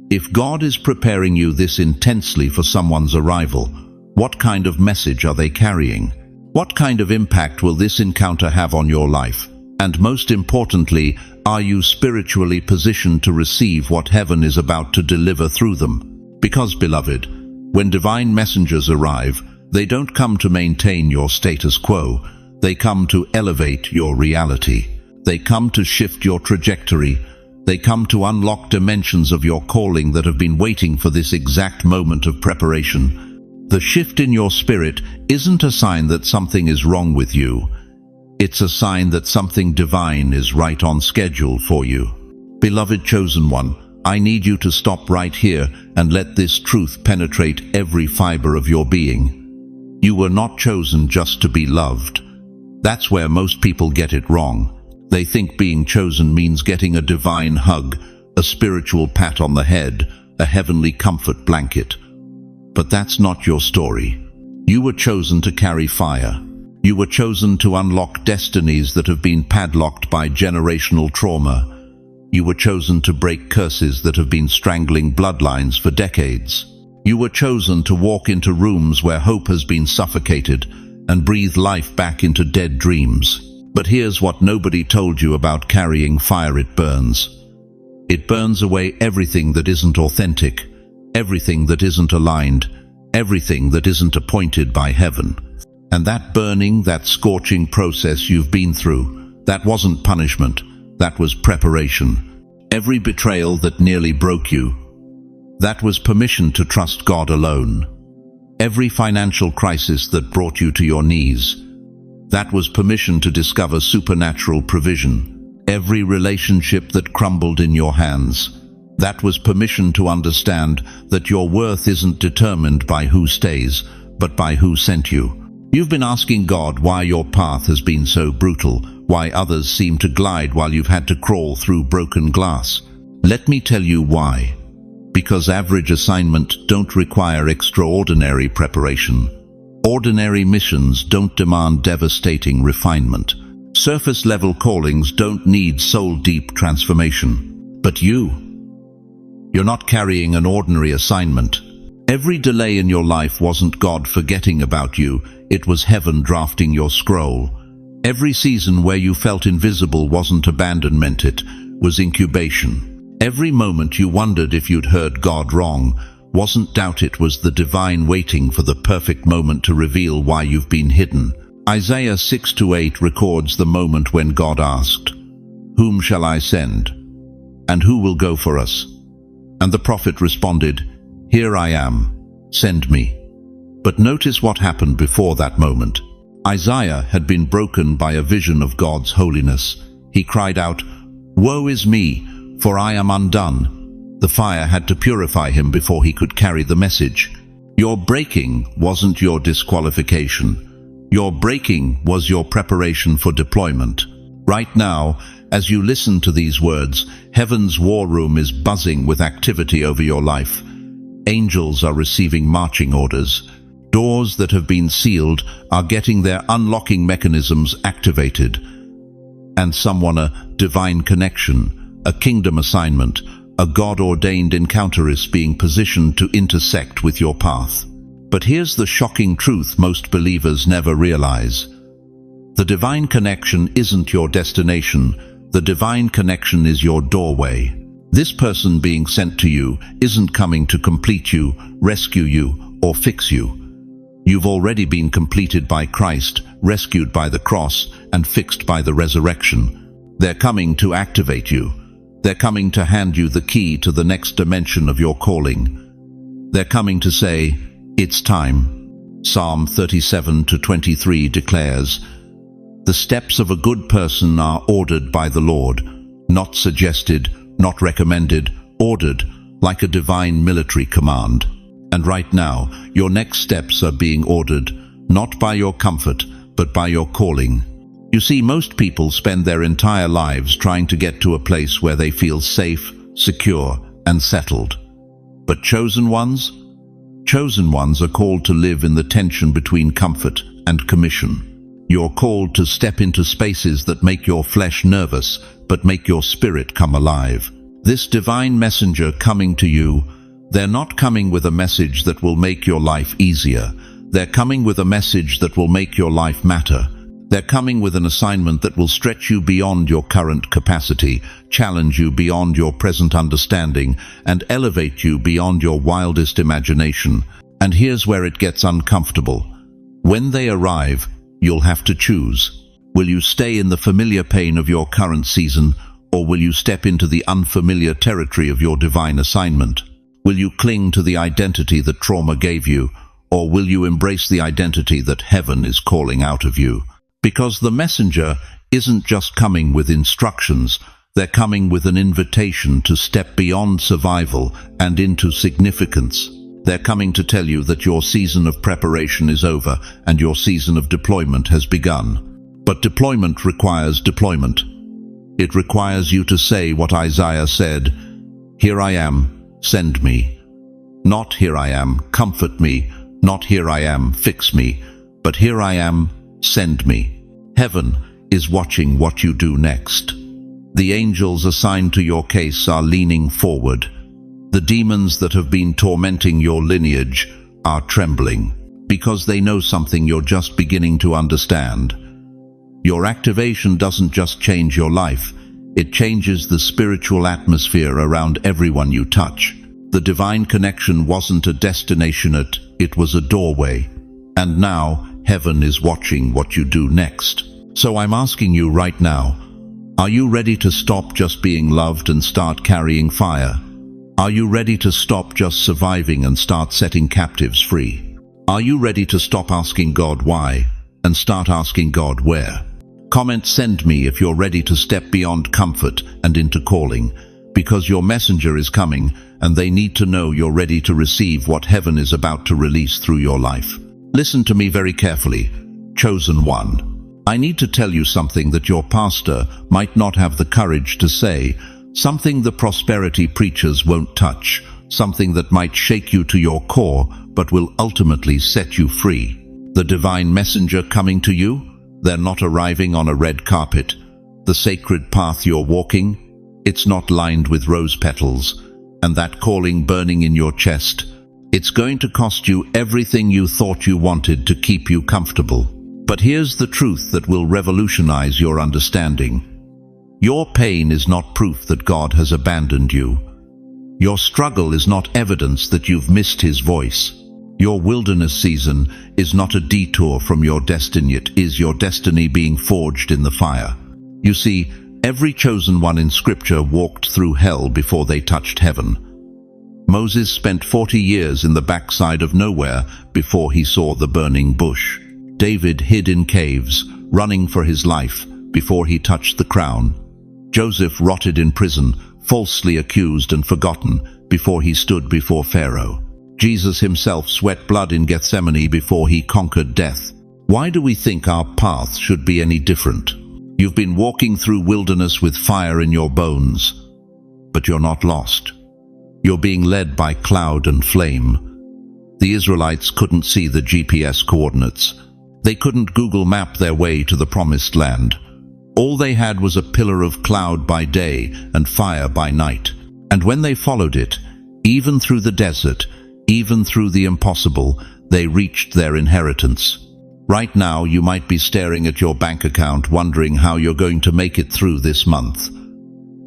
If God is preparing you this intensely for someone's arrival, what kind of message are they carrying? What kind of impact will this encounter have on your life? And most importantly, are you spiritually positioned to receive what heaven is about to deliver through them? Because, beloved, when divine messengers arrive, they don't come to maintain your status quo. They come to elevate your reality. They come to shift your trajectory. They come to unlock dimensions of your calling that have been waiting for this exact moment of preparation. The shift in your spirit isn't a sign that something is wrong with you. It's a sign that something divine is right on schedule for you. Beloved chosen one, I need you to stop right here and let this truth penetrate every fiber of your being. You were not chosen just to be loved. That's where most people get it wrong. They think being chosen means getting a divine hug, a spiritual pat on the head, a heavenly comfort blanket. But that's not your story. You were chosen to carry fire. You were chosen to unlock destinies that have been padlocked by generational trauma. You were chosen to break curses that have been strangling bloodlines for decades. You were chosen to walk into rooms where hope has been suffocated and breathe life back into dead dreams. But here's what nobody told you about carrying fire: it burns. It burns away everything that isn't authentic, everything that isn't aligned, everything that isn't appointed by heaven. And that burning, that scorching process you've been through, that wasn't punishment, that was preparation. Every betrayal that nearly broke you, that was permission to trust God alone. Every financial crisis that brought you to your knees, that was permission to discover supernatural provision. Every relationship that crumbled in your hands, that was permission to understand that your worth isn't determined by who stays, but by who sent you. You've been asking God why your path has been so brutal, why others seem to glide while you've had to crawl through broken glass. Let me tell you why. Because average assignments don't require extraordinary preparation. Ordinary missions don't demand devastating refinement. Surface-level callings don't need soul-deep transformation. But you're not carrying an ordinary assignment. Every delay in your life wasn't God forgetting about you, it was heaven drafting your scroll. Every season where you felt invisible wasn't abandonment, it was incubation. Every moment you wondered if you'd heard God wrong wasn't doubt, it was the divine waiting for the perfect moment to reveal why you've been hidden. Isaiah 6-8 records the moment when God asked, "Whom shall I send? And who will go for us?" And the prophet responded, "Here I am, send me." But notice what happened before that moment. Isaiah had been broken by a vision of God's holiness. He cried out, "Woe is me, for I am undone." The fire had to purify him before he could carry the message. Your breaking wasn't your disqualification. Your breaking was your preparation for deployment. Right now, as you listen to these words, heaven's war room is buzzing with activity over your life. Angels are receiving marching orders. Doors that have been sealed are getting their unlocking mechanisms activated. And someone, a divine connection, a kingdom assignment, a God-ordained encounter is being positioned to intersect with your path. But here's the shocking truth most believers never realize. The divine connection isn't your destination. The divine connection is your doorway. This person being sent to you isn't coming to complete you, rescue you, or fix you. You've already been completed by Christ, rescued by the cross, and fixed by the resurrection. They're coming to activate you. They're coming to hand you the key to the next dimension of your calling. They're coming to say, "It's time." Psalm 37-23 declares, "The steps of a good person are ordered by the Lord, not suggested, not recommended, ordered, like a divine military command." And right now, your next steps are being ordered, not by your comfort, but by your calling. You see, most people spend their entire lives trying to get to a place where they feel safe, secure, and settled. But chosen ones are called to live in the tension between comfort and commission. You're called to step into spaces that make your flesh nervous, but make your spirit come alive. This divine messenger coming to you, they're not coming with a message that will make your life easier. They're coming with a message that will make your life matter. They're coming with an assignment that will stretch you beyond your current capacity, challenge you beyond your present understanding, and elevate you beyond your wildest imagination. And here's where it gets uncomfortable. When they arrive, you'll have to choose. Will you stay in the familiar pain of your current season, or will you step into the unfamiliar territory of your divine assignment? Will you cling to the identity that trauma gave you, or will you embrace the identity that heaven is calling out of you? Because the messenger isn't just coming with instructions, they're coming with an invitation to step beyond survival and into significance. They're coming to tell you that your season of preparation is over and your season of deployment has begun. But deployment requires deployment. It requires you to say what Isaiah said, "Here I am, send me." Not "Here I am, comfort me," not "Here I am, fix me," but "Here I am, send me." Heaven is watching what you do next. The angels assigned to your case are leaning forward. The demons that have been tormenting your lineage are trembling because they know something you're just beginning to understand. Your activation doesn't just change your life, it changes the spiritual atmosphere around everyone you touch. The divine connection wasn't a destination, it was a doorway. And now, heaven is watching what you do next. So I'm asking you right now, are you ready to stop just being loved and start carrying fire? Are you ready to stop just surviving and start setting captives free? Are you ready to stop asking God why and start asking God where? Comment "Send me" if you're ready to step beyond comfort and into calling, because your messenger is coming and they need to know you're ready to receive what heaven is about to release through your life. Listen to me very carefully, chosen one. I need to tell you something that your pastor might not have the courage to say, something the prosperity preachers won't touch, something that might shake you to your core but will ultimately set you free. The divine messenger coming to you, they're not arriving on a red carpet. The sacred path you're walking, it's not lined with rose petals, and that calling burning in your chest, it's going to cost you everything you thought you wanted to keep you comfortable. But here's the truth that will revolutionize your understanding. Your pain is not proof that God has abandoned you. Your struggle is not evidence that you've missed His voice. Your wilderness season is not a detour from your destiny, it is your destiny being forged in the fire. You see, every chosen one in Scripture walked through hell before they touched heaven. Moses spent 40 years in the backside of nowhere before he saw the burning bush. David hid in caves, running for his life, before he touched the crown. Joseph rotted in prison, falsely accused and forgotten, before he stood before Pharaoh. Jesus himself sweat blood in Gethsemane before he conquered death. Why do we think our path should be any different? You've been walking through wilderness with fire in your bones, but you're not lost. You're being led by cloud and flame. The Israelites couldn't see the GPS coordinates. They couldn't Google map their way to the promised land. All they had was a pillar of cloud by day and fire by night. And when they followed it, even through the desert, even through the impossible, they reached their inheritance. Right now, you might be staring at your bank account wondering how you're going to make it through this month.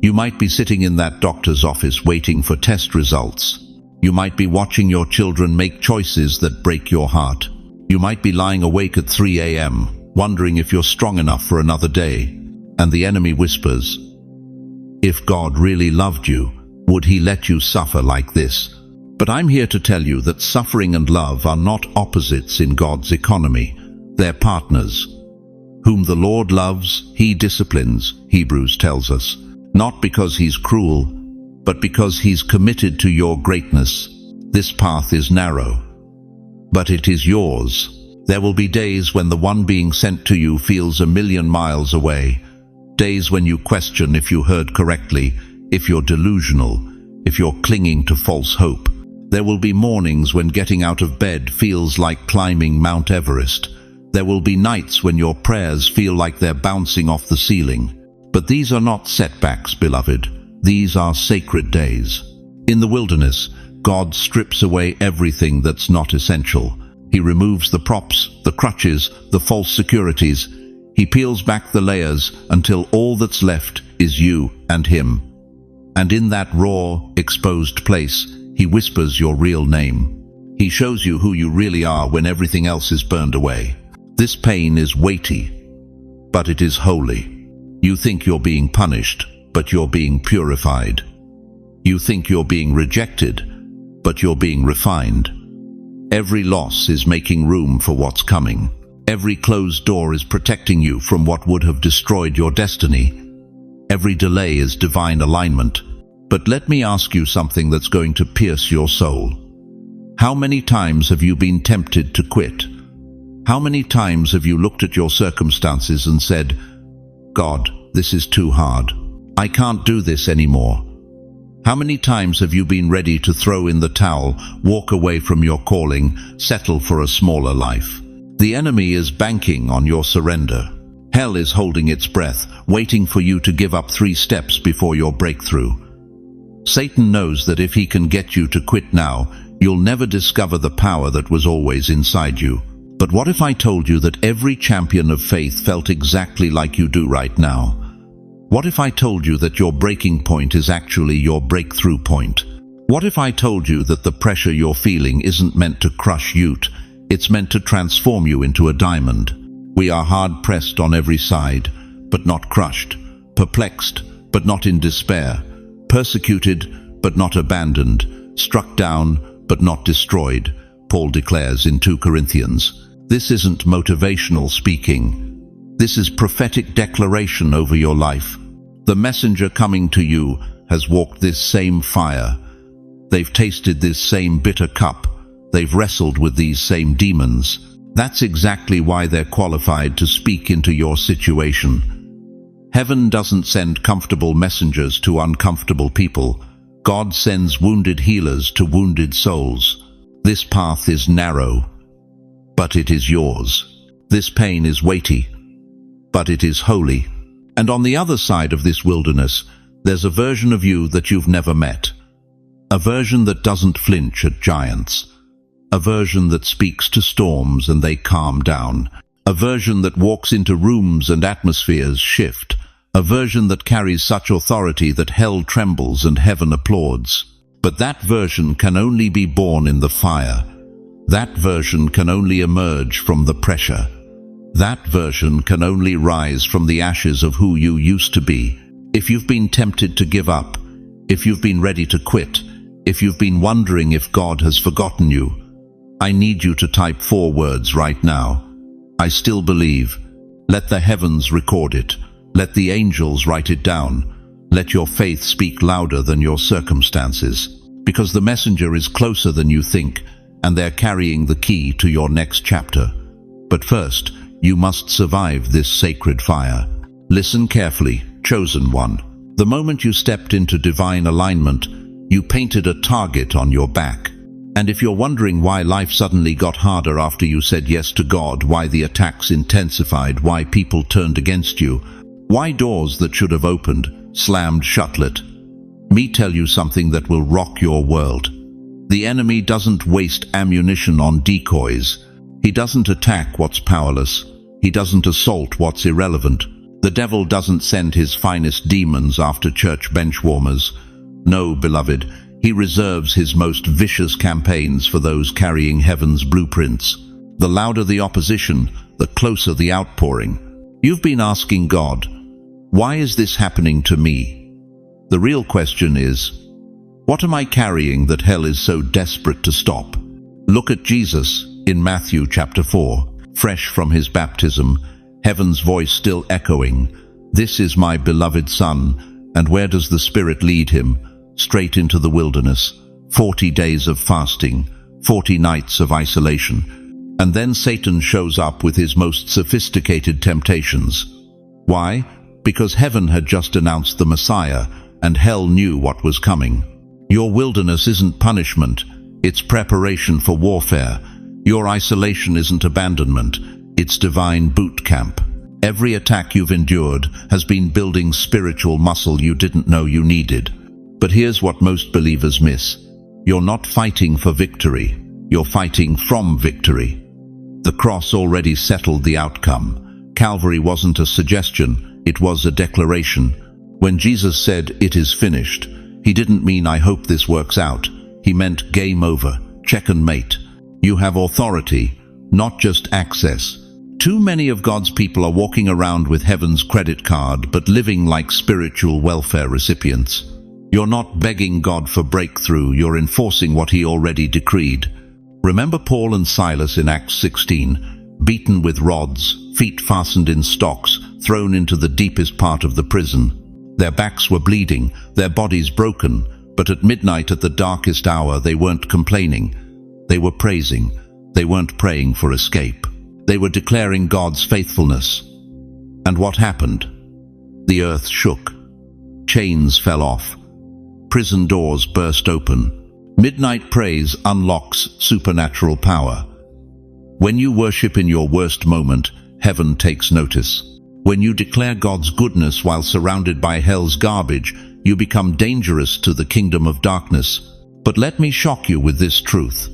You might be sitting in that doctor's office waiting for test results. You might be watching your children make choices that break your heart. You might be lying awake at 3 a.m., wondering if you're strong enough for another day. And the enemy whispers, if God really loved you, would He let you suffer like this? But I'm here to tell you that suffering and love are not opposites in God's economy. They're partners. Whom the Lord loves, He disciplines, Hebrews tells us. Not because He's cruel, but because He's committed to your greatness. This path is narrow, but it is yours. There will be days when the one being sent to you feels 1,000,000 miles away. Days when you question if you heard correctly, if you're delusional, if you're clinging to false hope. There will be mornings when getting out of bed feels like climbing Mount Everest. There will be nights when your prayers feel like they're bouncing off the ceiling. But these are not setbacks, beloved. These are sacred days. In the wilderness, God strips away everything that's not essential. He removes the props, the crutches, the false securities. He peels back the layers until all that's left is you and Him. And in that raw, exposed place, He whispers your real name. He shows you who you really are when everything else is burned away. This pain is weighty, but it is holy. You think you're being punished, but you're being purified. You think you're being rejected, but you're being refined. Every loss is making room for what's coming. Every closed door is protecting you from what would have destroyed your destiny. Every delay is divine alignment. But let me ask you something that's going to pierce your soul. How many times have you been tempted to quit? How many times have you looked at your circumstances and said, God, this is too hard. I can't do this anymore. How many times have you been ready to throw in the towel, walk away from your calling, settle for a smaller life? The enemy is banking on your surrender. Hell is holding its breath, waiting for you to give up 3 steps before your breakthrough. Satan knows that if he can get you to quit now, you'll never discover the power that was always inside you. But what if I told you that every champion of faith felt exactly like you do right now? What if I told you that your breaking point is actually your breakthrough point? What if I told you that the pressure you're feeling isn't meant to crush you, it's meant to transform you into a diamond? We are hard-pressed on every side, but not crushed, perplexed, but not in despair, persecuted, but not abandoned, struck down, but not destroyed, Paul declares in 2 Corinthians. This isn't motivational speaking. This is prophetic declaration over your life. The messenger coming to you has walked this same fire. They've tasted this same bitter cup. They've wrestled with these same demons. That's exactly why they're qualified to speak into your situation. Heaven doesn't send comfortable messengers to uncomfortable people. God sends wounded healers to wounded souls. This path is narrow, but it is yours. This pain is weighty, but it is holy. And on the other side of this wilderness, there's a version of you that you've never met. A version that doesn't flinch at giants. A version that speaks to storms and they calm down. A version that walks into rooms and atmospheres shift. A version that carries such authority that hell trembles and heaven applauds. But that version can only be born in the fire. That version can only emerge from the pressure. That version can only rise from the ashes of who you used to be. If you've been tempted to give up, if you've been ready to quit, if you've been wondering if God has forgotten you, I need you to type 4 words right now. I still believe. Let the heavens record it. Let the angels write it down. Let your faith speak louder than your circumstances. Because the messenger is closer than you think, and they're carrying the key to your next chapter. But first, you must survive this sacred fire. Listen carefully, chosen one. The moment you stepped into divine alignment, you painted a target on your back. And if you're wondering why life suddenly got harder after you said yes to God, why the attacks intensified, why people turned against you, why doors that should have opened slammed shut, me tell you something that will rock your world. The enemy doesn't waste ammunition on decoys. He doesn't attack what's powerless. He doesn't assault what's irrelevant. The devil doesn't send his finest demons after church benchwarmers. No, beloved, he reserves his most vicious campaigns for those carrying heaven's blueprints. The louder the opposition, the closer the outpouring. You've been asking God, why is this happening to me? The real question is, what am I carrying that hell is so desperate to stop? Look at Jesus in Matthew chapter 4, fresh from his baptism, heaven's voice still echoing, "This is my beloved Son," and where does the Spirit lead him? Straight into the wilderness, 40 days of fasting, 40 nights of isolation. And then Satan shows up with his most sophisticated temptations. Why? Because heaven had just announced the Messiah, and hell knew what was coming. Your wilderness isn't punishment, it's preparation for warfare. Your isolation isn't abandonment, it's divine boot camp. Every attack you've endured has been building spiritual muscle you didn't know you needed. But here's what most believers miss. You're not fighting for victory, you're fighting from victory. The cross already settled the outcome. Calvary wasn't a suggestion, it was a declaration. When Jesus said, "It is finished," he didn't mean "I hope this works out." He meant game over, check and mate. You have authority, not just access. Too many of God's people are walking around with heaven's credit card, but living like spiritual welfare recipients. You're not begging God for breakthrough, you're enforcing what he already decreed. Remember Paul and Silas in Acts 16, beaten with rods, feet fastened in stocks, thrown into the deepest part of the prison. Their backs were bleeding, their bodies broken, but at midnight at the darkest hour they weren't complaining. They were praising. They weren't praying for escape. They were declaring God's faithfulness. And what happened? The earth shook. Chains fell off. Prison doors burst open. Midnight praise unlocks supernatural power. When you worship in your worst moment, heaven takes notice. When you declare God's goodness while surrounded by hell's garbage, you become dangerous to the kingdom of darkness. But let me shock you with this truth.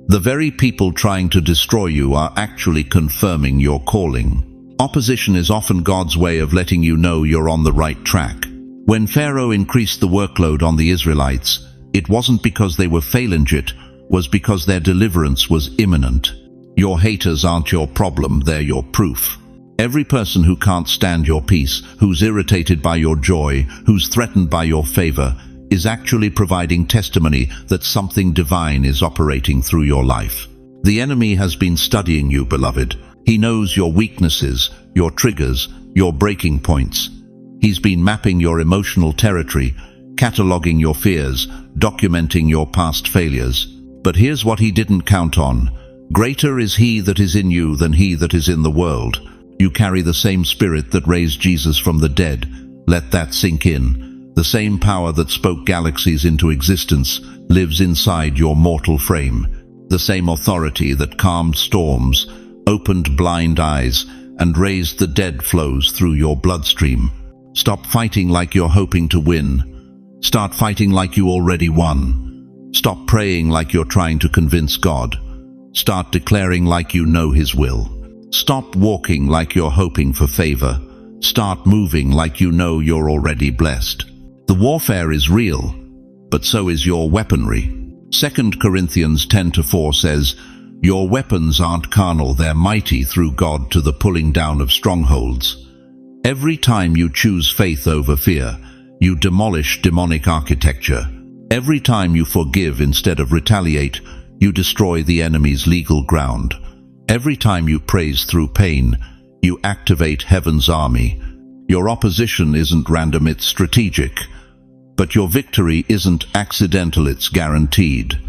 The very people trying to destroy you are actually confirming your calling. Opposition is often God's way of letting you know you're on the right track. When Pharaoh increased the workload on the Israelites, It wasn't because they were failing, it was because their deliverance was imminent. Your haters aren't your problem, they're your proof. Every person who can't stand your peace, who's irritated by your joy, who's threatened by your favor, is actually providing testimony that something divine is operating through your life. The enemy has been studying you, beloved. He knows your weaknesses, your triggers, your breaking points. He's been mapping your emotional territory, cataloging your fears, documenting your past failures. But here's what he didn't count on. Greater is he that is in you than he that is in the world. You carry the same spirit that raised Jesus from the dead. Let that sink in. The same power that spoke galaxies into existence lives inside your mortal frame. The same authority that calmed storms, opened blind eyes, and raised the dead flows through your bloodstream. Stop fighting like you're hoping to win. Start fighting like you already won. Stop praying like you're trying to convince God. Start declaring like you know His will. Stop walking like you're hoping for favor. Start moving like you know you're already blessed. The warfare is real, but so is your weaponry. 2 Corinthians 10:4 says, "Your weapons aren't carnal, they're mighty through God to the pulling down of strongholds." Every time you choose faith over fear, you demolish demonic architecture. Every time you forgive instead of retaliate, you destroy the enemy's legal ground. Every time you praise through pain, you activate heaven's army. Your opposition isn't random, it's strategic. But your victory isn't accidental, it's guaranteed.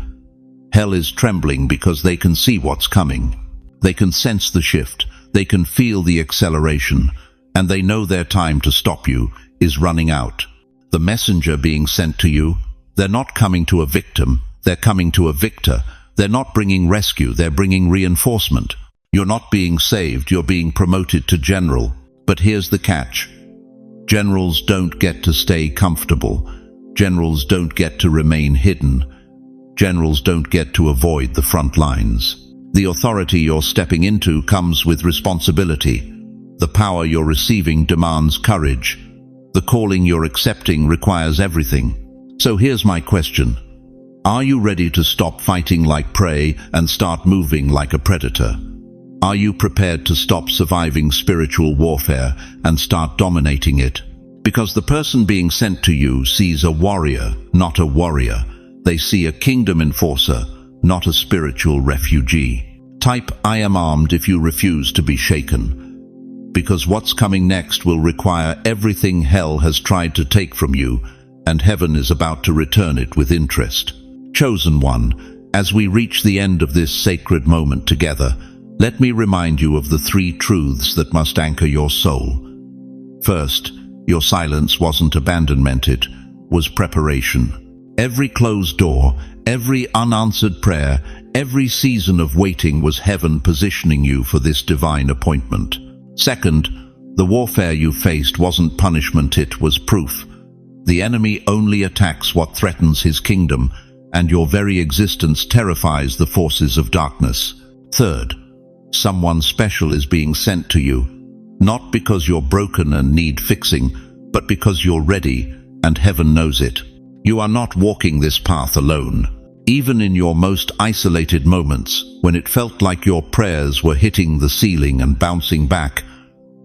Hell is trembling because they can see what's coming. They can sense the shift, they can feel the acceleration, and they know their time to stop you is running out. The messenger being sent to you, they're not coming to a victim, they're coming to a victor. They're not bringing rescue, they're bringing reinforcement. You're not being saved, you're being promoted to general. But here's the catch. Generals don't get to stay comfortable. Generals don't get to remain hidden. Generals don't get to avoid the front lines. The authority you're stepping into comes with responsibility. The power you're receiving demands courage. The calling you're accepting requires everything. So here's my question. Are you ready to stop fighting like prey and start moving like a predator? Are you prepared to stop surviving spiritual warfare and start dominating it? Because the person being sent to you sees a warrior, not a warrior. They see a kingdom enforcer, not a spiritual refugee. Type, "I am armed" if you refuse to be shaken. Because what's coming next will require everything hell has tried to take from you, and heaven is about to return it with interest. Chosen one, as we reach the end of this sacred moment together, let me remind you of the 3 truths that must anchor your soul. First, your silence wasn't abandonment, it was preparation. Every closed door, every unanswered prayer, every season of waiting was heaven positioning you for this divine appointment. Second, the warfare you faced wasn't punishment, it was proof. The enemy only attacks what threatens his kingdom, and your very existence terrifies the forces of darkness. Third, someone special is being sent to you, not because you're broken and need fixing, but because you're ready, and heaven knows it. You are not walking this path alone. Even in your most isolated moments, when it felt like your prayers were hitting the ceiling and bouncing back,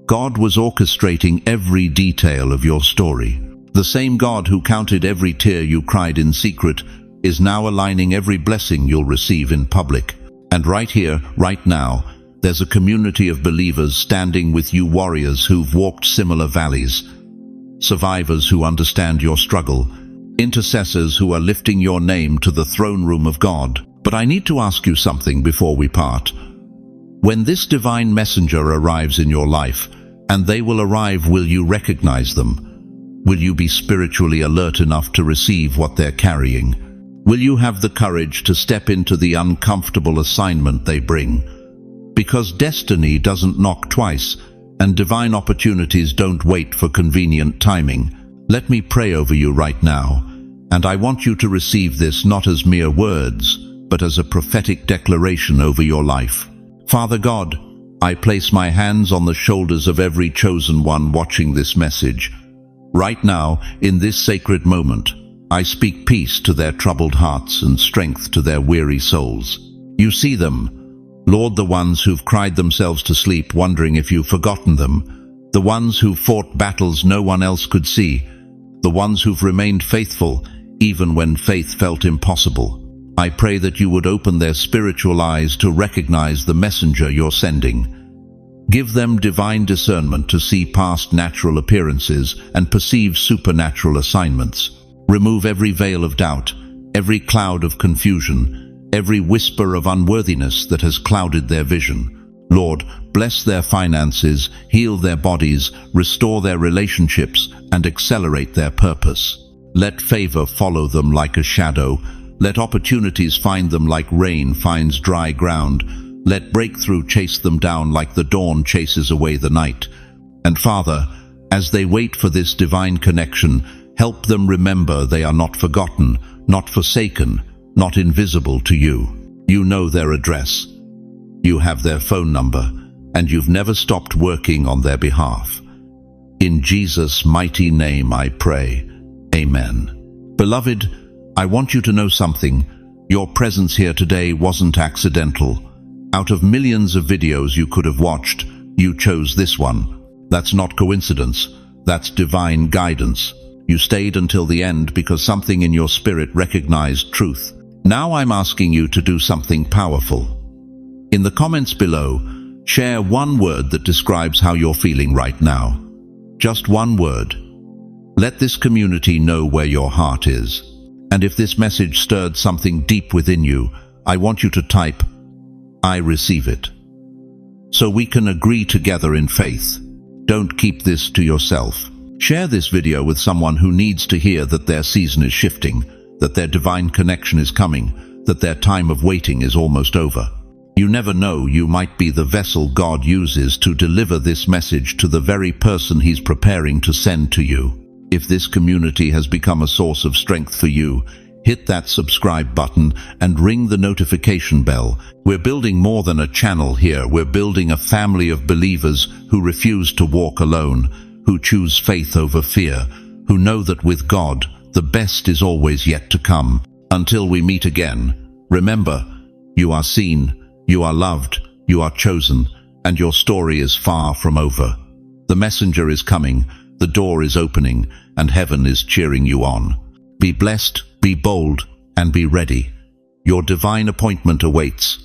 God was orchestrating every detail of your story. The same God who counted every tear you cried in secret is now aligning every blessing you'll receive in public. And right here, right now, there's a community of believers standing with you, warriors who've walked similar valleys, survivors who understand your struggle, intercessors who are lifting your name to the throne room of God. But I need to ask you something before we part. When this divine messenger arrives in your life, and they will arrive, will you recognize them? Will you be spiritually alert enough to receive what they're carrying? Will you have the courage to step into the uncomfortable assignment they bring? Because destiny doesn't knock twice, and divine opportunities don't wait for convenient timing. Let me pray over you right now, and I want you to receive this not as mere words, but as a prophetic declaration over your life. Father God, I place my hands on the shoulders of every chosen one watching this message. Right now, in this sacred moment, I speak peace to their troubled hearts and strength to their weary souls. You see them, Lord, the ones who've cried themselves to sleep wondering if you've forgotten them, the ones who've fought battles no one else could see, the ones who've remained faithful even when faith felt impossible. I pray that you would open their spiritual eyes to recognize the messenger you're sending. Give them divine discernment to see past natural appearances and perceive supernatural assignments. Remove every veil of doubt, every cloud of confusion, every whisper of unworthiness that has clouded their vision. Lord, bless their finances, heal their bodies, restore their relationships, and accelerate their purpose. Let favor follow them like a shadow. Let opportunities find them like rain finds dry ground. Let breakthrough chase them down like the dawn chases away the night. And Father, as they wait for this divine connection, help them remember they are not forgotten, not forsaken, not invisible to you. You know their address. You have their phone number, and you've never stopped working on their behalf. In Jesus' mighty name I pray. Amen. Beloved, I want you to know something. Your presence here today wasn't accidental. Out of millions of videos you could have watched, you chose this one. That's not coincidence. That's divine guidance. You stayed until the end because something in your spirit recognized truth. Now I'm asking you to do something powerful. In the comments below, share one word that describes how you're feeling right now. Just one word. Let this community know where your heart is. And if this message stirred something deep within you, I want you to type, I receive it. So we can agree together in faith. Don't keep this to yourself. Share this video with someone who needs to hear that their season is shifting, that their divine connection is coming, that their time of waiting is almost over. You never know, you might be the vessel God uses to deliver this message to the very person He's preparing to send to you. If this community has become a source of strength for you, hit that subscribe button and ring the notification bell. We're building more than a channel here. We're building a family of believers who refuse to walk alone, who choose faith over fear, who know that with God, the best is always yet to come. Until we meet again, remember, you are seen, you are loved, you are chosen, and your story is far from over. The messenger is coming, the door is opening, and heaven is cheering you on. Be blessed, be bold, and be ready. Your divine appointment awaits.